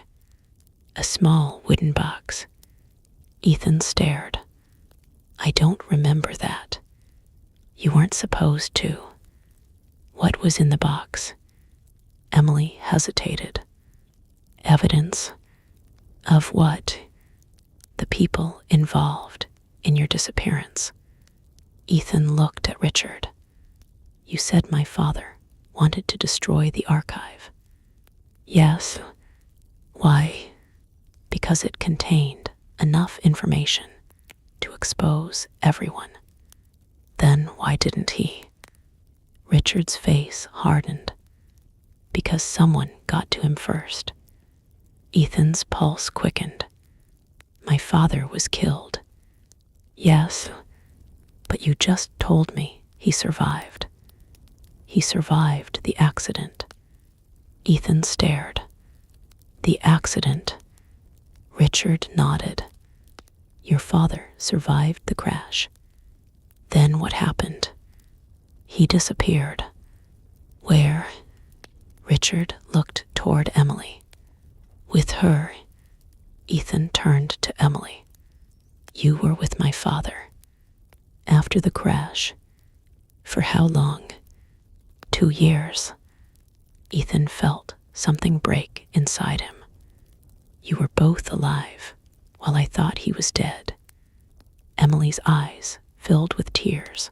A small wooden box. Ethan stared. I don't remember that. You weren't supposed to. What was in the box? Emily hesitated. Evidence of what? The people involved in your disappearance. Ethan looked at Richard. You said my father wanted to destroy the archive. Yes. Why? Because it contained enough information to expose everyone. Then why didn't he? Richard's face hardened. Because someone got to him first. Ethan's pulse quickened. My father was killed. Yes, but you just told me he survived. He survived the accident. Ethan stared. The accident. Richard nodded. Your father survived the crash. Then what happened? He disappeared. Where? Richard looked toward Emily. With her. Ethan turned to Emily. You were with my father. After the crash. For how long? 2 years. Ethan felt something break inside him. You were both alive while I thought he was dead. Emily's eyes filled with tears.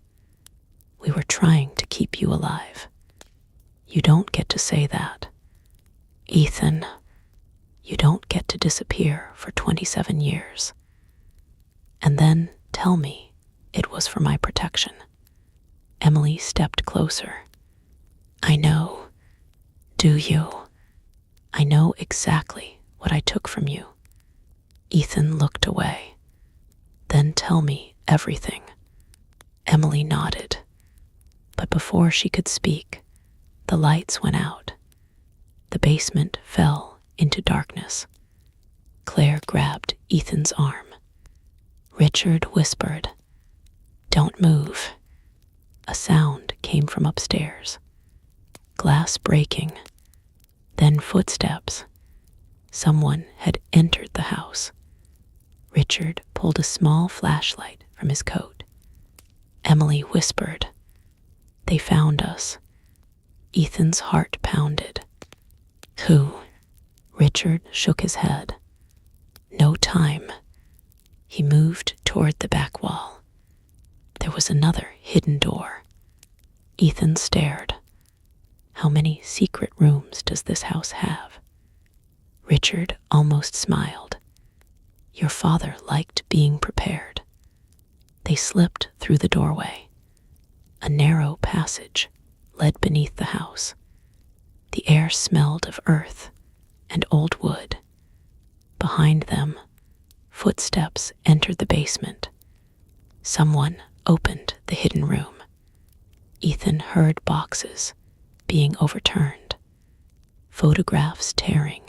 We were trying to keep you alive. You don't get to say that. Ethan, you don't get to disappear for 27 years. And then tell me it was for my protection. Emily stepped closer. I know. Do you? I know exactly what I took from you. Ethan looked away. Then tell me everything. Emily nodded. But before she could speak, the lights went out. The basement fell into darkness. Claire grabbed Ethan's arm. Richard whispered, "Don't move." A sound came from upstairs. Glass breaking, then footsteps. Someone had entered the house. Richard pulled a small flashlight from his coat. Emily whispered, "They found us." Ethan's heart pounded. Who? Richard shook his head. No time. He moved toward the back wall. There was another hidden door. Ethan stared. How many secret rooms does this house have? Richard almost smiled. Your father liked being prepared. They slipped through the doorway. A narrow passage led beneath the house. The air smelled of earth and old wood. Behind them, footsteps entered the basement. Someone opened the hidden room. Ethan heard boxes being overturned, photographs tearing,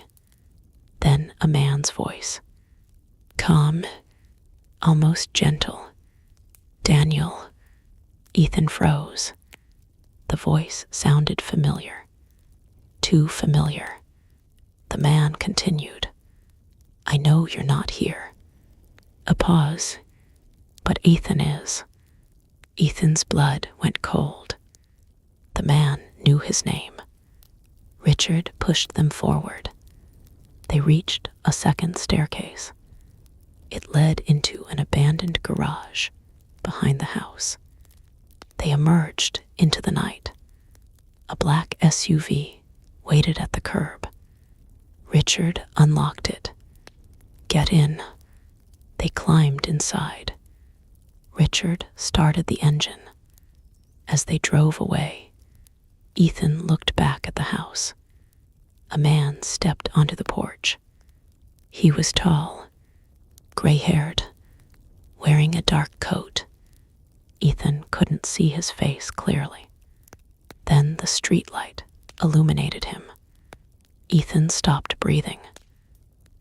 then a man's voice. Calm, almost gentle. Daniel. Ethan froze. The voice sounded familiar. Too familiar. The man continued. I know you're not here. A pause. But Ethan is. Ethan's blood went cold. The man knew his name. Richard pushed them forward. They reached a second staircase. It led into an abandoned garage behind the house. They emerged into the night. A black SUV waited at the curb. Richard unlocked it. Get in. They climbed inside. Richard started the engine. As they drove away, Ethan looked back at the house. A man stepped onto the porch. He was tall, gray-haired, wearing a dark coat. Ethan couldn't see his face clearly. Then the streetlight illuminated him. Ethan stopped breathing.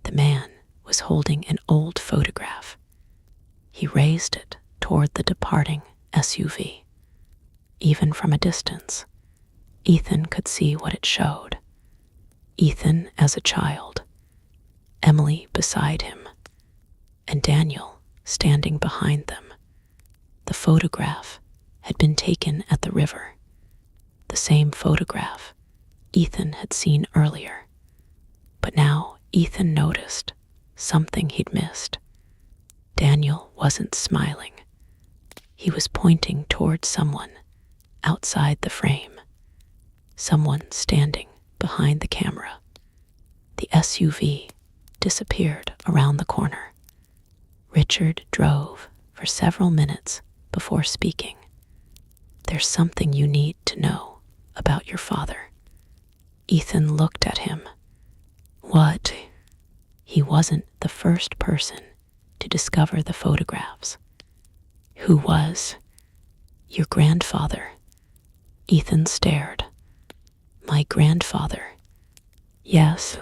The man was holding an old photograph. He raised it toward the departing SUV. Even from a distance, Ethan could see what it showed. Ethan as a child, Emily beside him, and Daniel standing behind them. The photograph had been taken at the river, the same photograph Ethan had seen earlier. But now Ethan noticed something he'd missed. Daniel wasn't smiling. He was pointing toward someone outside the frame, someone standing behind the camera. The SUV disappeared around the corner. Richard drove for several minutes before speaking. There's something you need to know about your father. Ethan looked at him. What? He wasn't the first person to discover the photographs. Who was? Your grandfather. Ethan stared. My grandfather. Yes.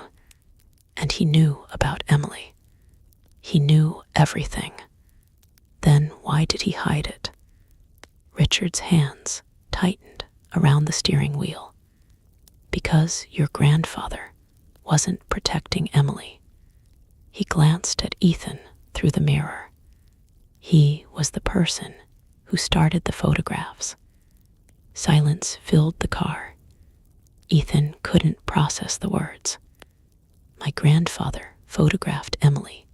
And he knew about Emily. He knew everything. Then why did he hide it? Richard's hands tightened around the steering wheel. Because your grandfather wasn't protecting Emily. He glanced at Ethan through the mirror. He was the person who started the photographs. Silence filled the car. Ethan couldn't process the words. My grandfather photographed Emily.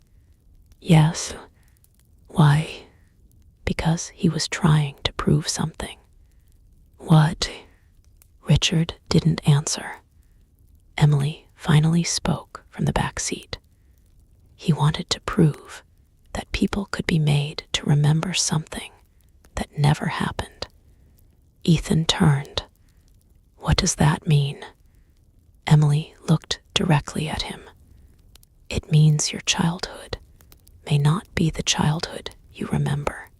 Yes. Why? Because he was trying to prove something. What? Richard didn't answer. Emily finally spoke from the back seat. He wanted to prove that people could be made to remember something that never happened. Ethan turned. What does that mean? Emily looked directly at him. It means your childhood may not be the childhood you remember.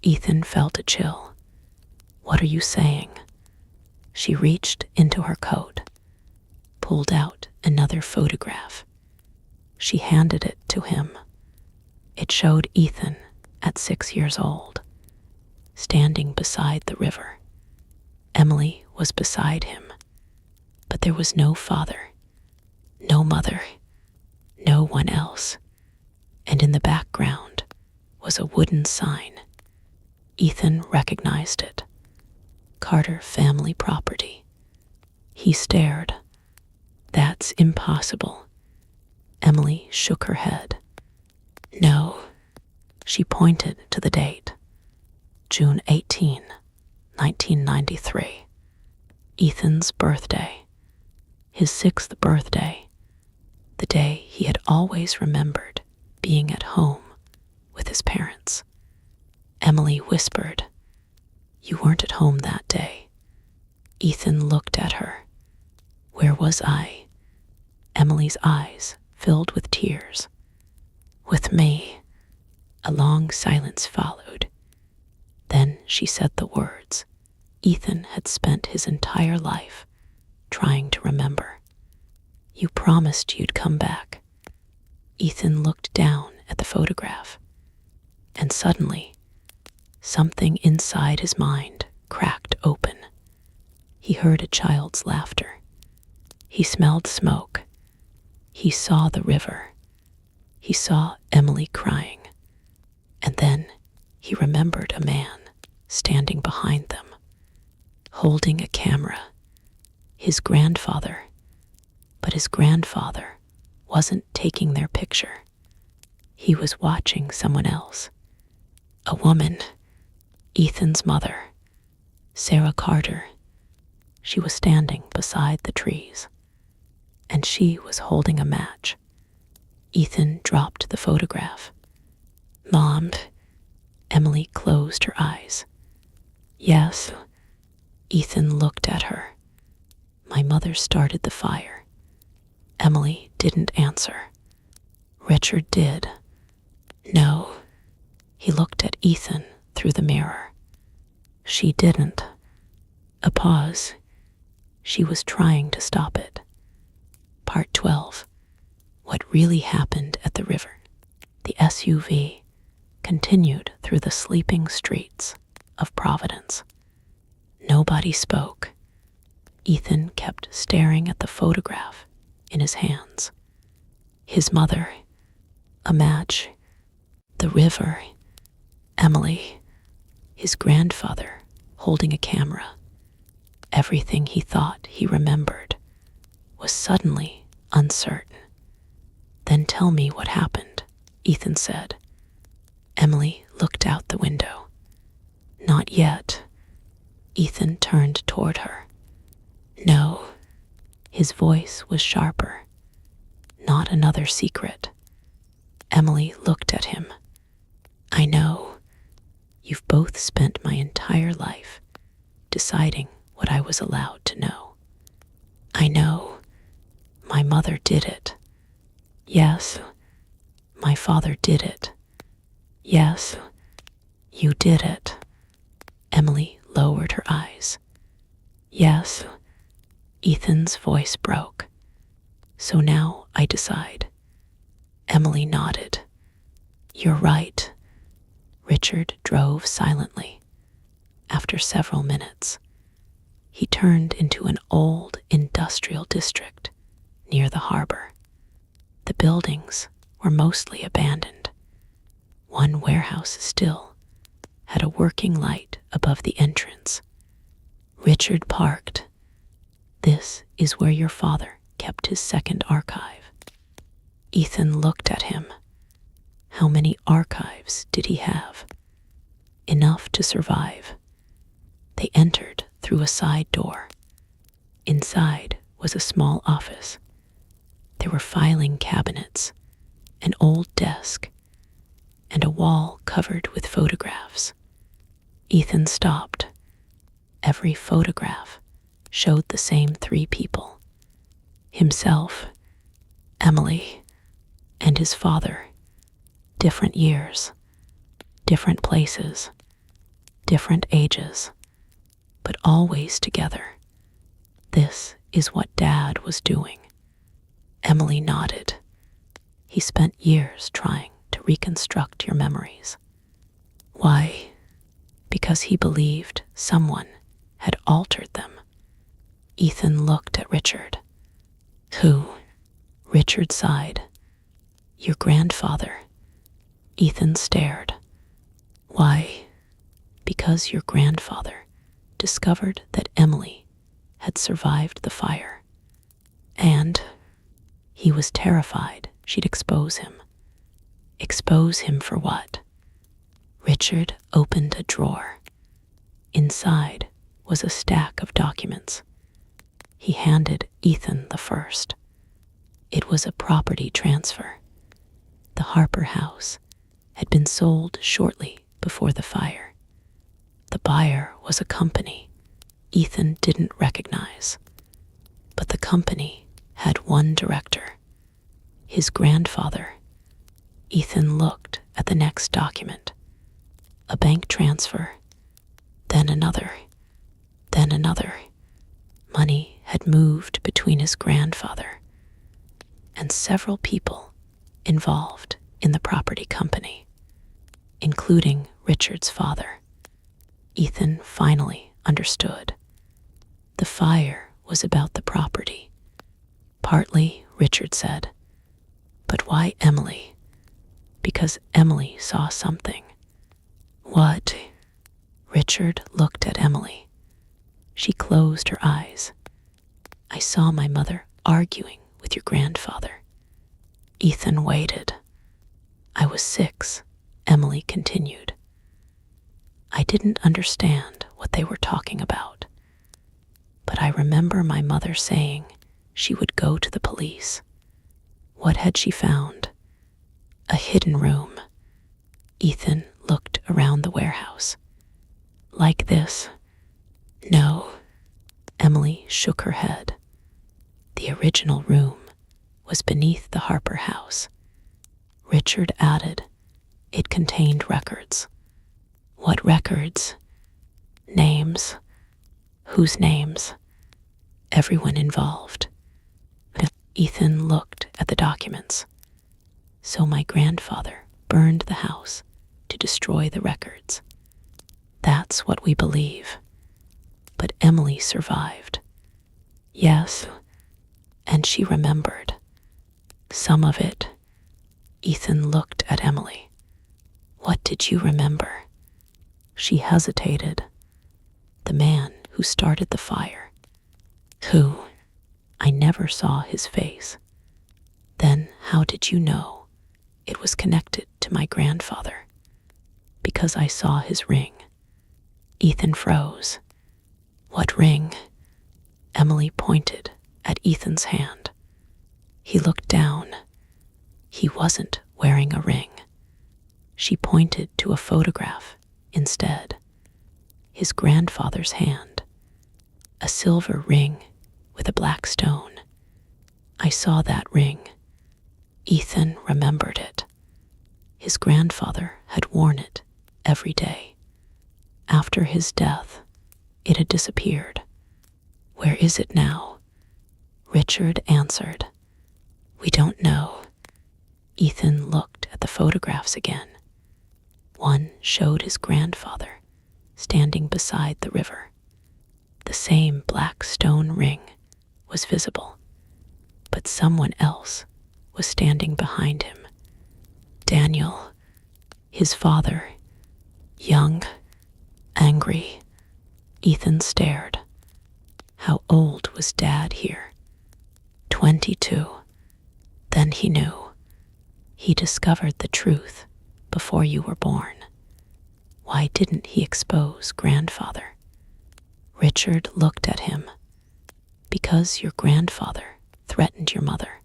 Ethan felt a chill. What are you saying? She reached into her coat, pulled out another photograph. She handed it to him. It showed Ethan at 6 years old, standing beside the river. Emily was beside him, but there was no father, no mother, no one else. And in the background was a wooden sign. Ethan recognized it. Carter family property. He stared. That's impossible. Emily shook her head. No. She pointed to the date. June 18, 1993. Ethan's birthday. His 6th birthday. The day he had always remembered being at home with his parents. Emily whispered, You weren't at home that day. Ethan looked at her. Where was I? Emily's eyes filled with tears. With me. A long silence followed. Then she said the words Ethan had spent his entire life trying to remember. You promised you'd come back. Ethan looked down at the photograph, and suddenly, something inside his mind cracked open. He heard a child's laughter. He smelled smoke. He saw the river. He saw Emily crying. And then he remembered a man standing behind them, holding a camera. His grandfather. But his grandfather wasn't taking their picture. He was watching someone else. A woman. Ethan's mother. Sarah Carter. She was standing beside the trees, and she was holding a match. Ethan dropped the photograph. Mom. Emily closed her eyes. Yes. Ethan looked at her. My mother started the fire. Emily didn't answer. Richard did. No. He looked at Ethan through the mirror. She didn't. A pause. She was trying to stop it. Part 12. What really happened at the river. The SUV continued through the sleeping streets of Providence. Nobody spoke. Ethan kept staring at the photograph in his hands. His mother, a match, the river, Emily, his grandfather holding a camera. Everything he thought he remembered was suddenly uncertain. Then tell me what happened, Ethan said. Emily looked out the window. Not yet. Ethan turned toward her. No. His voice was sharper. Not another secret. Emily looked at him. I know. You've both spent my entire life deciding what I was allowed to know. I know. My mother did it. Yes. My father did it. Yes. You did it. Emily lowered her eyes. Yes. Ethan's voice broke. So now I decide. Emily nodded. You're right. Richard drove silently. After several minutes, he turned into an old industrial district near the harbor. The buildings were mostly abandoned. One warehouse still had a working light above the entrance. Richard parked. This is where your father kept his second archive. Ethan looked at him. How many archives did he have? Enough to survive. They entered through a side door. Inside was a small office. There were filing cabinets, an old desk, and a wall covered with photographs. Ethan stopped. Every photograph showed the same three people: himself, Emily, and his father. Different years, different places, different ages, but always together. This is what Dad was doing. Emily nodded. He spent years trying to reconstruct your memories. Why? Because he believed someone had altered them. Ethan looked at Richard. Who? Richard sighed. Your grandfather. Ethan stared. Why? Because your grandfather discovered that Emily had survived the fire. And he was terrified she'd expose him. Expose him for what? Richard opened a drawer. Inside was a stack of documents. He handed Ethan the first. It was a property transfer. The Harper house had been sold shortly before the fire. The buyer was a company Ethan didn't recognize, but the company had one director, his grandfather. Ethan looked at the next document. A bank transfer, then another, then another. Money had moved between his grandfather and several people involved in the property company, including Richard's father. Ethan finally understood. The fire was about the property. Partly, Richard said. But why Emily? Because Emily saw something. What? Richard looked at Emily. She closed her eyes. I saw my mother arguing with your grandfather. Ethan waited. I was 6, Emily continued. I didn't understand what they were talking about, but I remember my mother saying she would go to the police. What had she found? A hidden room. Ethan looked around the warehouse. Like this? No. Emily shook her head. The original room was beneath the Harper house. Richard added, it contained records. What records? Names. Whose names? Everyone involved. Ethan looked at the documents. So my grandfather burned the house to destroy the records. That's what we believe. But Emily survived. Yes, and she remembered. Some of it. Ethan looked at Emily. What did you remember? She hesitated. The man who started the fire. Who? I never saw his face. Then how did you know it was connected to my grandfather? Because I saw his ring. Ethan froze. What ring? Emily pointed at Ethan's hand. He looked down. He wasn't wearing a ring. She pointed to a photograph instead. His grandfather's hand. A silver ring with a black stone. I saw that ring. Ethan remembered it. His grandfather had worn it every day. After his death, it had disappeared. Where is it now? Richard answered. We don't know. Ethan looked at the photographs again. One showed his grandfather standing beside the river. The same black stone ring was visible, but someone else was standing behind him. Daniel, his father, young, angry. Ethan stared. How old was Dad here? 22. Then he knew. He discovered the truth before you were born. Why didn't he expose grandfather? Richard looked at him. Because your grandfather threatened your mother.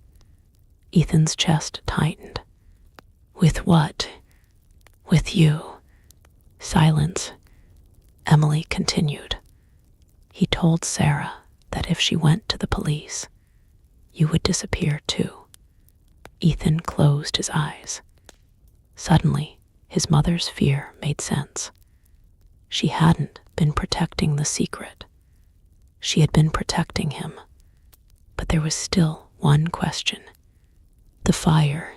Ethan's chest tightened. With what? With you. Silence. Emily continued. He told Sarah that if she went to the police, you would disappear too. Ethan closed his eyes. Suddenly, his mother's fear made sense. She hadn't been protecting the secret. She had been protecting him. But there was still one question. The fire.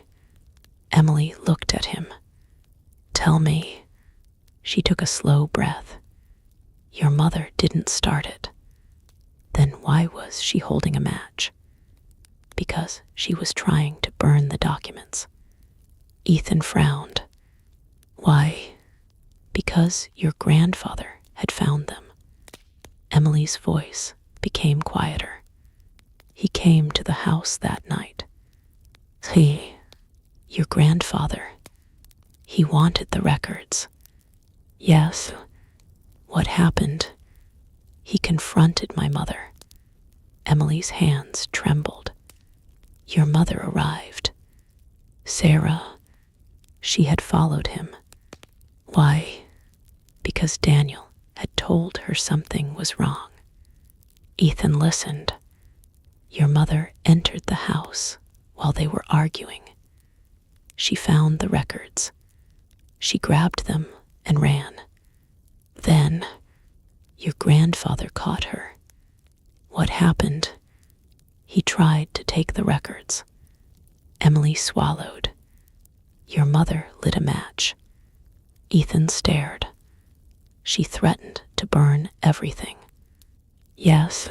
Emily looked at him. Tell me. She took a slow breath. Your mother didn't start it. Then why was she holding a match? Because she was trying to burn the documents. Ethan frowned. Why? Because your grandfather had found them. Emily's voice became quieter. He came to the house that night. Your grandfather. He wanted the records. Yes. What happened? He confronted my mother. Emily's hands trembled. Your mother arrived. Sarah. She had followed him. Why? Because Daniel had told her something was wrong. Ethan listened. Your mother entered the house while they were arguing. She found the records. She grabbed them and ran. Then, your grandfather caught her. What happened? He tried to take the records. Emily swallowed. Your mother lit a match. Ethan stared. She threatened to burn everything. Yes.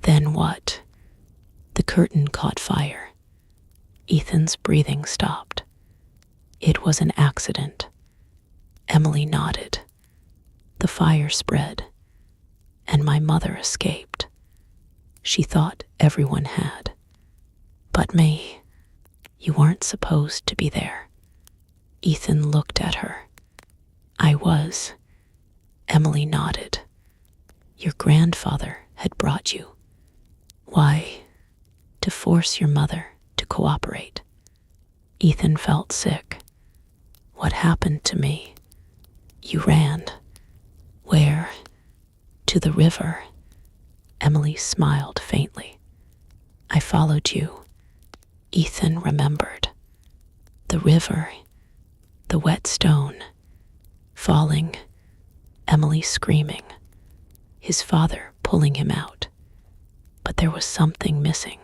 Then what? The curtain caught fire. Ethan's breathing stopped. It was an accident. Emily nodded. The fire spread, and my mother escaped. She thought everyone had. But me. You weren't supposed to be there. Ethan looked at her. I was. Emily nodded. Your grandfather had brought you. Why? To force your mother to cooperate. Ethan felt sick. What happened to me? You ran. Where? To the river. Emily smiled faintly. I followed you. Ethan remembered. The river. The wet stone. Falling. Emily screaming. His father pulling him out. But there was something missing.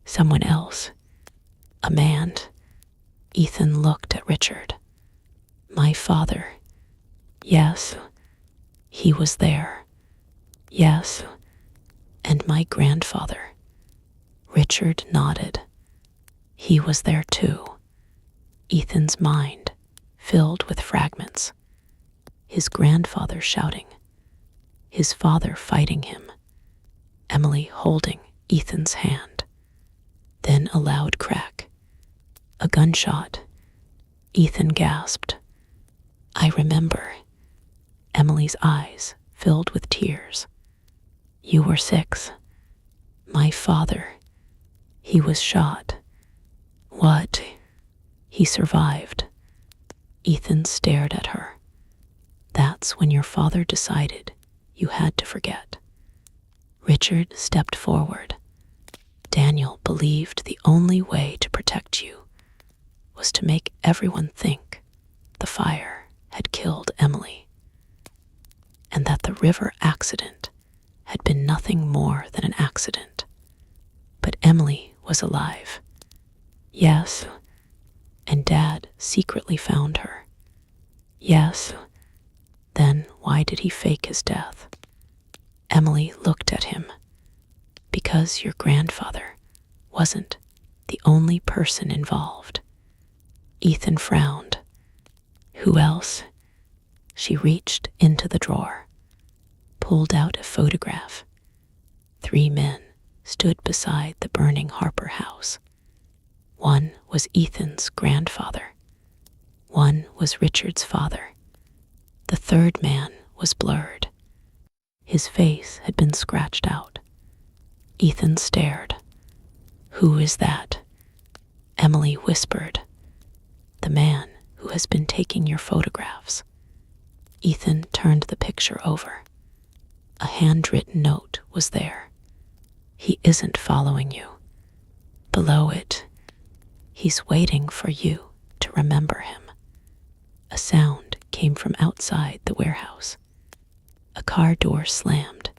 Someone else. A man. Ethan looked at Richard. My father. Yes. He was there. Yes. And my grandfather. Richard nodded. He was there too. Ethan's mind filled with fragments. His grandfather shouting. His father fighting him. Emily holding Ethan's hand. Then a loud crack. A gunshot. Ethan gasped. I remember. Emily's eyes filled with tears. You were 6. My father. He was shot. What? He survived. Ethan stared at her. That's when your father decided you had to forget. Richard stepped forward. Daniel believed the only way to protect you was to make everyone think the fire had killed Emily, and that the river accident had been nothing more than an accident. But Emily was alive. Yes, and Dad secretly found her. Yes, then why did he fake his death? Emily looked at him. Because your grandfather wasn't the only person involved. Ethan frowned. Who else? She reached into the drawer, pulled out a photograph. 3 men stood beside the burning Harper house. One was Ethan's grandfather. One was Richard's father. The third man was blurred. His face had been scratched out. Ethan stared. "Who is that?" Emily whispered. "The man who has been taking your photographs." Ethan turned the picture over. A handwritten note was there. "He isn't following you." Below it, "He's waiting for you to remember him." A sound came from outside the warehouse. A car door slammed.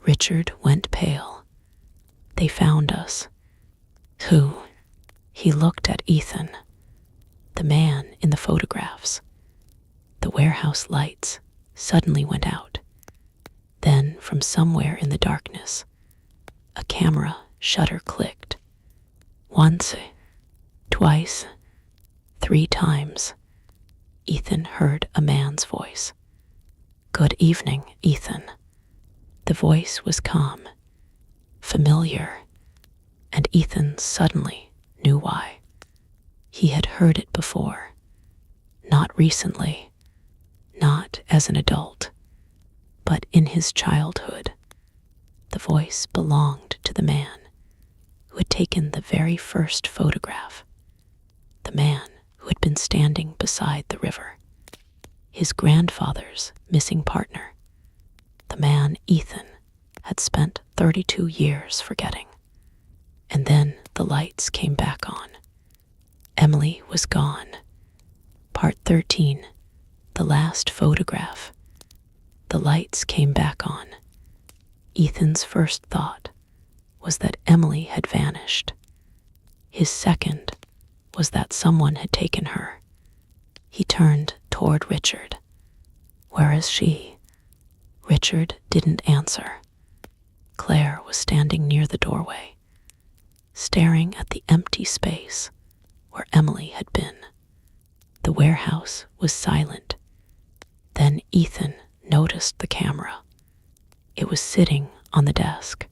Richard went pale. "They found us." "Who?" He looked at Ethan. "The man in the photographs." The warehouse lights suddenly went out. Then, from somewhere in the darkness, a camera shutter clicked. Once, twice, 3 times. Ethan heard a man's voice. "Good evening, Ethan." The voice was calm, familiar, and Ethan suddenly knew why. He had heard it before. Not recently, not as an adult, but in his childhood. The voice belonged to the man who had taken the very first photograph, the man who had been standing beside the river, his grandfather's missing partner, the man Ethan had spent 32 years forgetting. And then the lights came back on. Emily was gone. Part 13, the last photograph. The lights came back on. Ethan's first thought was that Emily had vanished. His second was that someone had taken her. He turned toward Richard. "Where is she?" Richard didn't answer. Claire was standing near the doorway, staring at the empty space where Emily had been. The warehouse was silent. Then Ethan noticed the camera. It was sitting on the desk,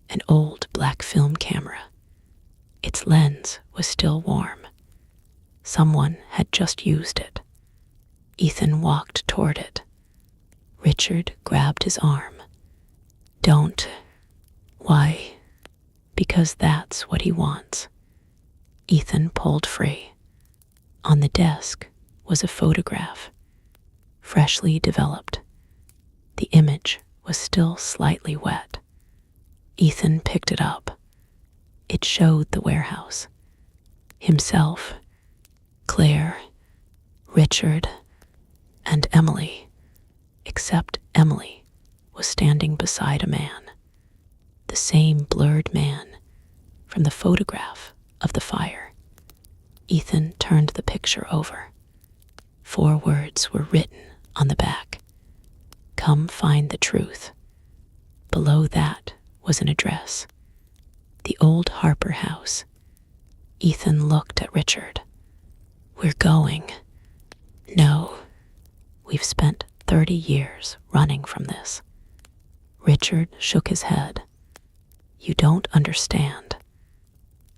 an old black film camera. Its lens was still warm. Someone had just used it. Ethan walked toward it. Richard grabbed his arm. "Don't." "Why?" "Because that's what he wants." Ethan pulled free. On the desk was a photograph, freshly developed. The image was still slightly wet. Ethan picked it up. It showed the warehouse, himself, Claire, Richard, and Emily, except Emily was standing beside a man, the same blurred man from the photograph of the fire. Ethan turned the picture over. 4 words were written on the back. "Come find the truth." Below that was an address. The old Harper house. Ethan looked at Richard. "We're going." "No. We've spent 30 years running from this." Richard shook his head. "You don't understand."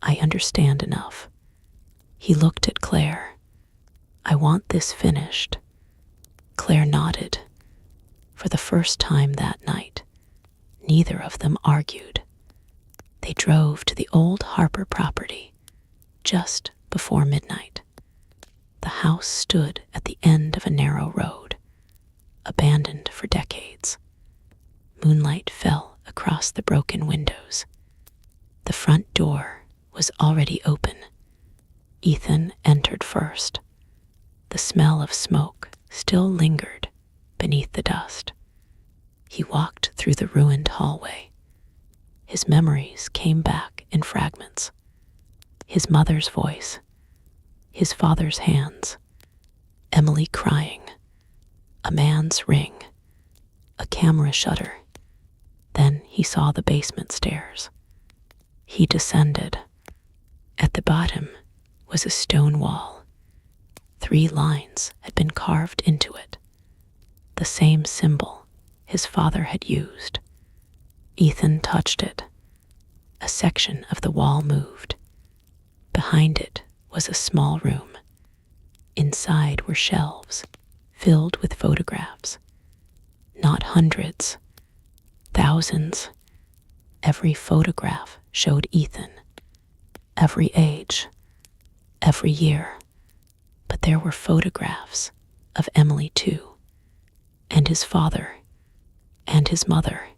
"I understand enough." He looked at Claire. "I want this finished." Claire nodded. For the first time that night, neither of them argued. They drove to the old Harper property just before midnight. The house stood at the end of a narrow road, abandoned for decades. Moonlight fell across the broken windows. The front door was already open. Ethan entered first. The smell of smoke still lingered beneath the dust. He walked through the ruined hallway. His memories came back in fragments. His mother's voice, his father's hands, Emily crying, a man's ring, a camera shutter. Then he saw the basement stairs. He descended. At the bottom was a stone wall. 3 lines had been carved into it, the same symbol his father had used. Ethan touched it. A section of the wall moved. Behind it was a small room. Inside were shelves filled with photographs. Not hundreds, thousands. Every photograph showed Ethan. Every age, every year. But there were photographs of Emily too, and his father, and his mother.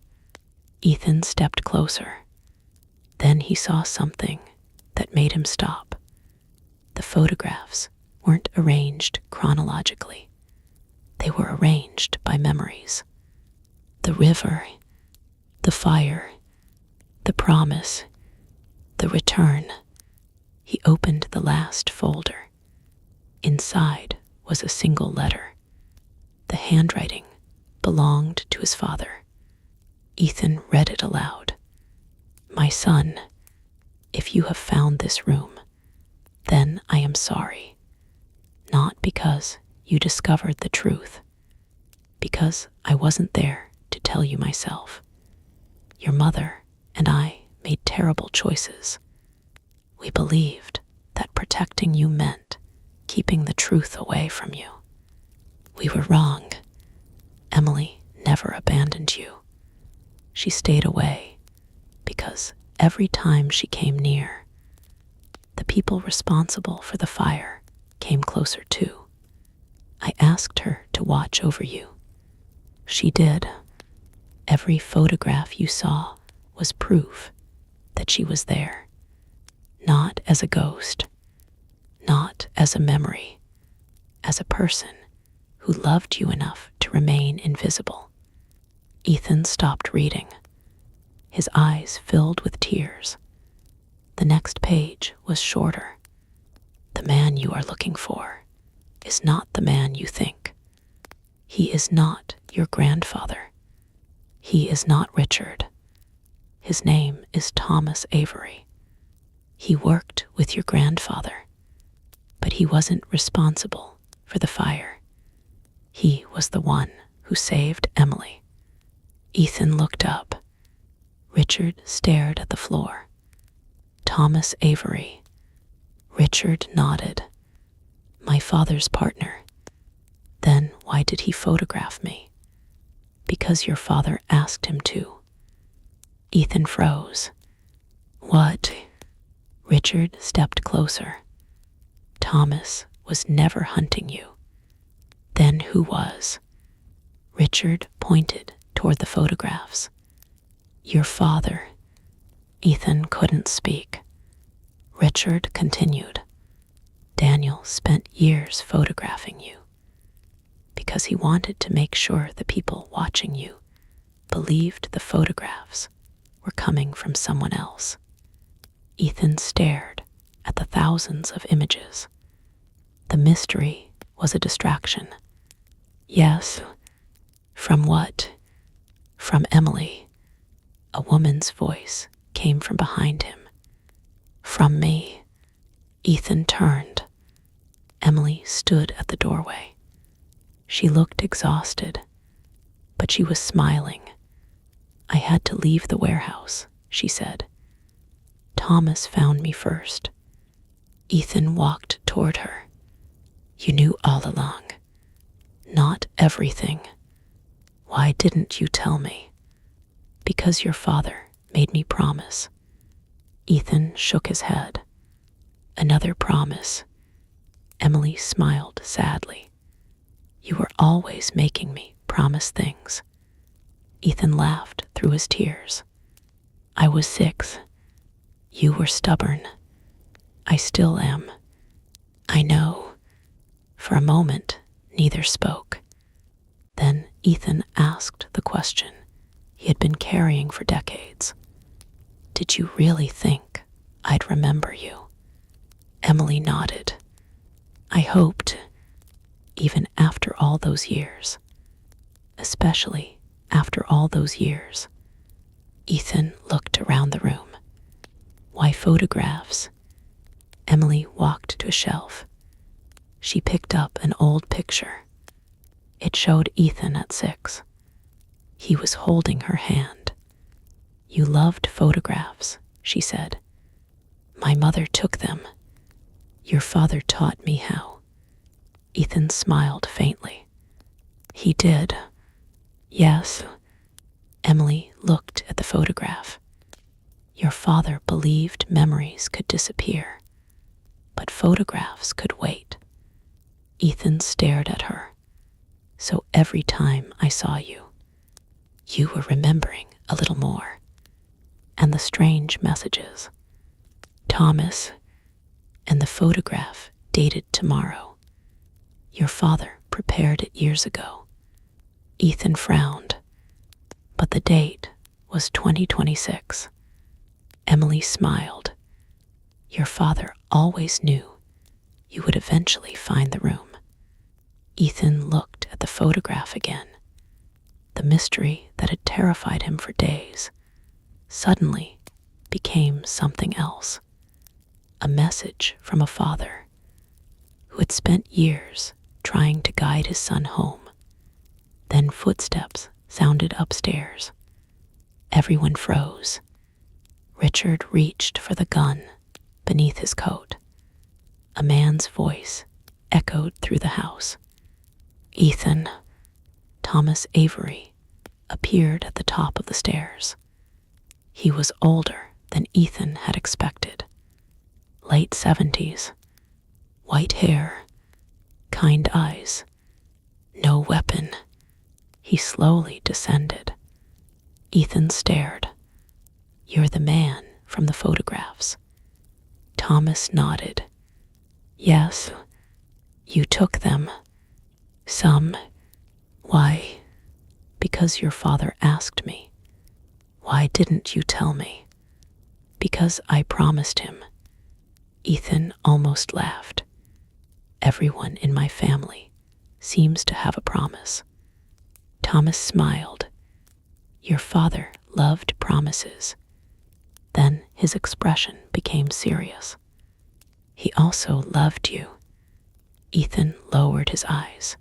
Ethan stepped closer. Then he saw something that made him stop. The photographs weren't arranged chronologically. They were arranged by memories. The river, the fire, the promise, the return. He opened the last folder. Inside was a single letter. The handwriting belonged to his father. Ethan read it aloud. "My son, if you have found this room, then I am sorry. Not because you discovered the truth, because I wasn't there to tell you myself. Your mother and I made terrible choices. We believed that protecting you meant keeping the truth away from you. We were wrong. Emily never abandoned you. She stayed away because every time she came near, the people responsible for the fire came closer too. I asked her to watch over you. She did. Every photograph you saw was proof that she was there, not as a ghost, not as a memory, as a person who loved you enough to remain invisible." Ethan stopped reading. His eyes filled with tears. The next page was shorter. "The man you are looking for is not the man you think. He is not your grandfather. He is not Richard. His name is Thomas Avery. He worked with your grandfather, but he wasn't responsible for the fire. He was the one who saved Emily." Ethan looked up. Richard stared at the floor. Thomas Avery. Richard nodded. "My father's partner. Then why did he photograph me?" "Because your father asked him to." Ethan froze. "What?" Richard stepped closer. "Thomas was never hunting you." "Then who was?" Richard pointed toward the photographs. "Your father." Ethan couldn't speak. Richard continued. "Daniel spent years photographing you because he wanted to make sure the people watching you believed the photographs were coming from someone else." Ethan stared at the thousands of images. The mystery was a distraction. "Yes." "From what?" "From Emily." A woman's voice came from behind him. "From me." Ethan turned. Emily stood at the doorway. She looked exhausted, but she was smiling. "I had to leave the warehouse," she said. "Thomas found me first." Ethan walked toward her. "You knew all along." "Not everything." "Why didn't you tell me?" "Because your father made me promise." Ethan shook his head. "Another promise." Emily smiled sadly. "You were always making me promise things." Ethan laughed through his tears. "I was 6. You were stubborn. I still am." "I know." For a moment, neither spoke. Then Ethan asked the question he had been carrying for decades. "Did you really think I'd remember you?" Emily nodded. "I hoped, even after all those years. Especially after all those years." Ethan looked around the room. "Why photographs?" Emily walked to a shelf. She picked up an old picture. It showed Ethan at 6. He was holding her hand. "You loved photographs," she said. "My mother took them Your father taught me how. Ethan smiled faintly. He did. Yes. Emily looked at the photograph. Your father believed memories could disappear, but photographs could wait. Ethan stared at her. So every time I saw you, you were remembering a little more. And the strange messages. Thomas, and the photograph dated tomorrow. Your father prepared it years ago. Ethan frowned, but the date was 2026. Emily smiled. Your father always knew you would eventually find the room. Ethan looked at the photograph again. The mystery that had terrified him for days suddenly became something else. A message from a father who had spent years trying to guide his son home. Then footsteps sounded upstairs. Everyone froze. Richard reached for the gun beneath his coat. A man's voice echoed through the house. Ethan. Thomas Avery appeared at the top of the stairs. He was older than Ethan had expected. Late 70s, white hair, kind eyes, no weapon. He slowly descended. Ethan stared. You're the man from the photographs. Thomas nodded. Yes, you took them. Some. Why? Because your father asked me. Why didn't you tell me? Because I promised him. Ethan almost laughed. Everyone in my family seems to have a promise. Thomas smiled. Your father loved promises. Then his expression became serious. He also loved you. Ethan lowered his eyes.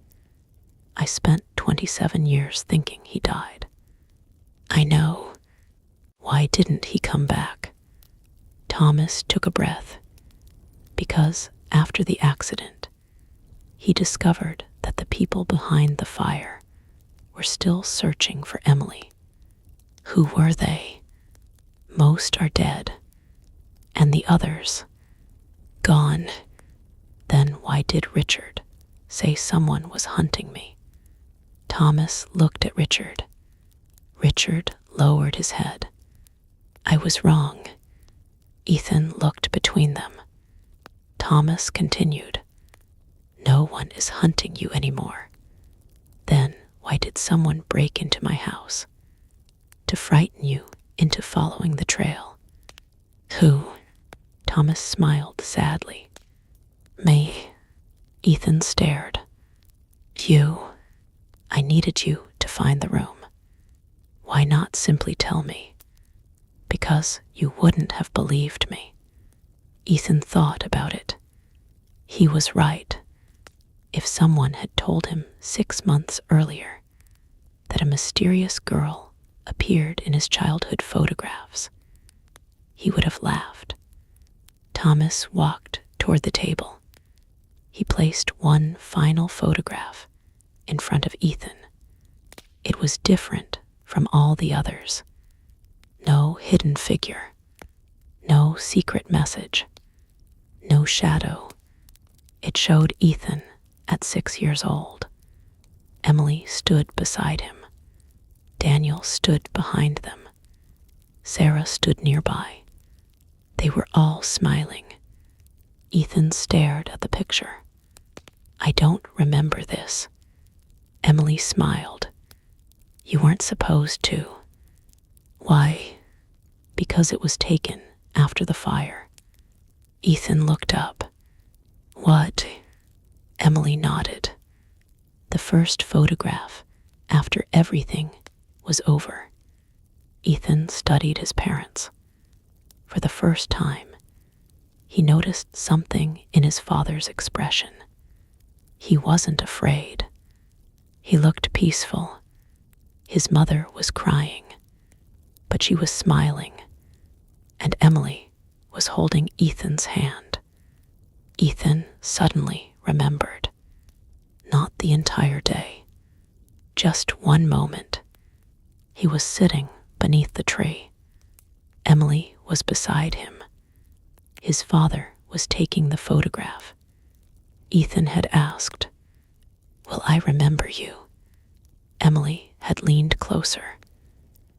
I spent 27 years thinking he died. I know. Why didn't he come back? Thomas took a breath. Because after the accident, he discovered that the people behind the fire were still searching for Emily. Who were they? Most are dead. And the others? Gone. Then why did Richard say someone was hunting me? Thomas looked at Richard. Richard lowered his head. I was wrong. Ethan looked between them. Thomas continued. No one is hunting you anymore. Then why did someone break into my house? To frighten you into following the trail. Who? Thomas smiled sadly. Me. Ethan stared. You. I needed you to find the room. Why not simply tell me? Because you wouldn't have believed me. Ethan thought about it. He was right. If someone had told him 6 months earlier that a mysterious girl appeared in his childhood photographs, he would have laughed. Thomas walked toward the table. He placed one final photograph in front of Ethan. It was different from all the others. No hidden figure. No secret message. No shadow. It showed Ethan at 6 years old. Emily stood beside him. Daniel stood behind them. Sarah stood nearby. They were all smiling. Ethan stared at the picture. I don't remember this. Emily smiled. You weren't supposed to. Why? Because it was taken after the fire. Ethan looked up. What? Emily nodded. The first photograph, after everything was over. Ethan studied his parents. For the first time, he noticed something in his father's expression. He wasn't afraid. He looked peaceful. His mother was crying, but she was smiling, and Emily was holding Ethan's hand. Ethan suddenly remembered. Not the entire day, just one moment. He was sitting beneath the tree. Emily was beside him. His father was taking the photograph. Ethan had asked, "Will I remember you?" Emily had leaned closer.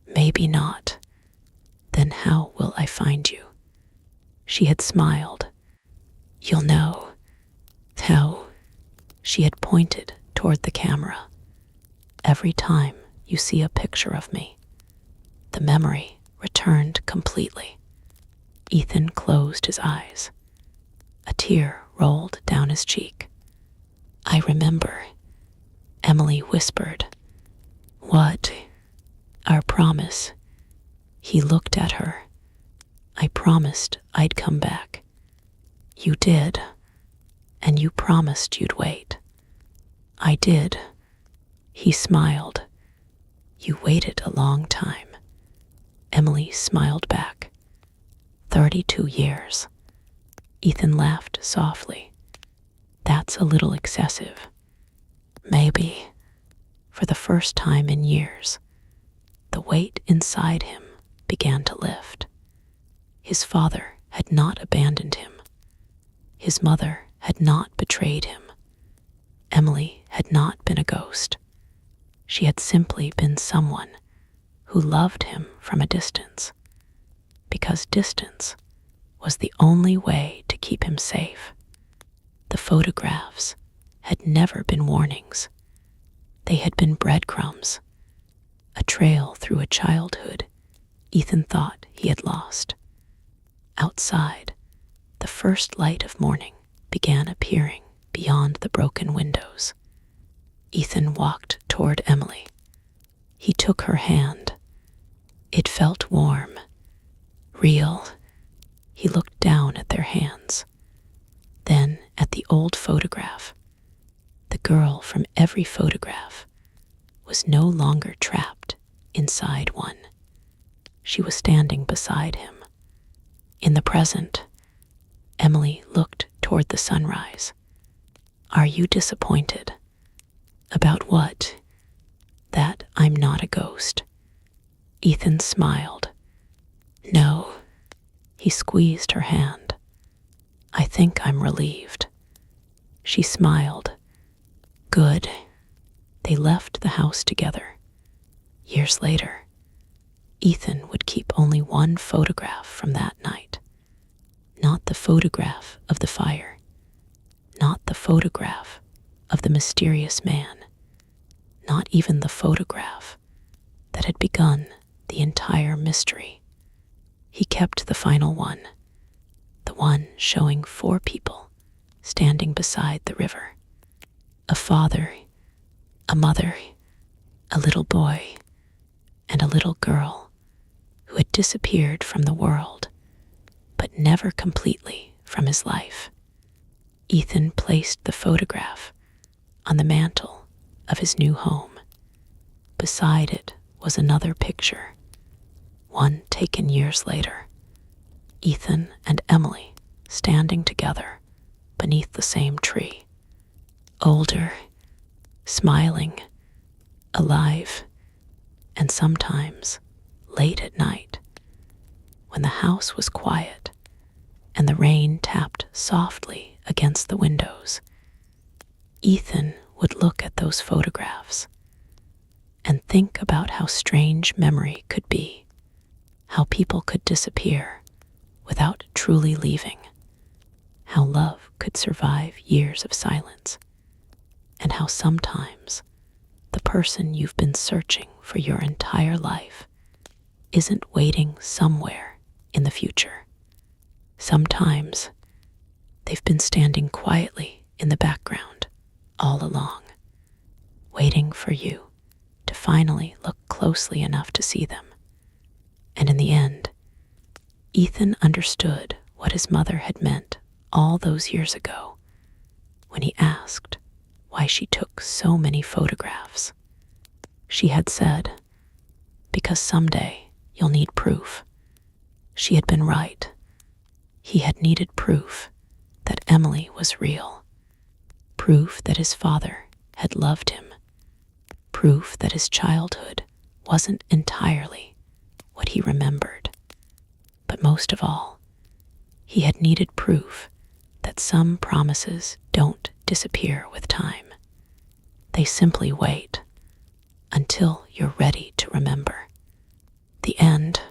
"Maybe not. Then how will I find you?" She had smiled. "You'll know." How? She had pointed toward the camera. "Every time you see a picture of me." The memory returned completely. Ethan closed his eyes. A tear rolled down his cheek. "I remember," Emily whispered. "What?" "Our promise." He looked at her. "I promised I'd come back." "You did. And you promised you'd wait." "I did." He smiled. "You waited a long time." Emily smiled back. 32 years. Ethan laughed softly. "That's a little excessive." "Maybe." For the first time in years, the weight inside him began to lift. His father had not abandoned him. His mother had not betrayed him. Emily had not been a ghost. She had simply been someone who loved him from a distance, because distance was the only way to keep him safe. The photographs had never been warnings. They had been breadcrumbs, a trail through a childhood Ethan thought he had lost. Outside, the first light of morning began appearing beyond the broken windows. Ethan walked toward Emily. He took her hand. It felt warm, real. He looked down at their hands, then at the old photograph. The girl from every photograph was no longer trapped inside one. She was standing beside him. In the present, Emily looked toward the sunrise. "Are you disappointed?" "About what?" "That I'm not a ghost." Ethan smiled. "No." He squeezed her hand. "I think I'm relieved." She smiled. "Good." They left the house together. Years later, Ethan would keep only one photograph from that night. Not the photograph of the fire. Not the photograph of the mysterious man. Not even the photograph that had begun the entire mystery. He kept the final one, the one showing 4 people standing beside the river. A father, a mother, a little boy, and a little girl who had disappeared from the world, but never completely from his life. Ethan placed the photograph on the mantel of his new home. Beside it was another picture, one taken years later. Ethan and Emily standing together beneath the same tree. Older, smiling, alive, and sometimes late at night, when the house was quiet and the rain tapped softly against the windows, Ethan would look at those photographs and think about how strange memory could be, how people could disappear without truly leaving, how love could survive years of silence, and how sometimes the person you've been searching for your entire life isn't waiting somewhere in the future. Sometimes they've been standing quietly in the background all along, waiting for you to finally look closely enough to see them. And in the end, Ethan understood what his mother had meant all those years ago when he asked why she took so many photographs. She had said, "Because someday you'll need proof." She had been right. He had needed proof that Emily was real, proof that his father had loved him, proof that his childhood wasn't entirely what he remembered. But most of all, he had needed proof that some promises don't disappear with time. They simply wait until you're ready to remember. The end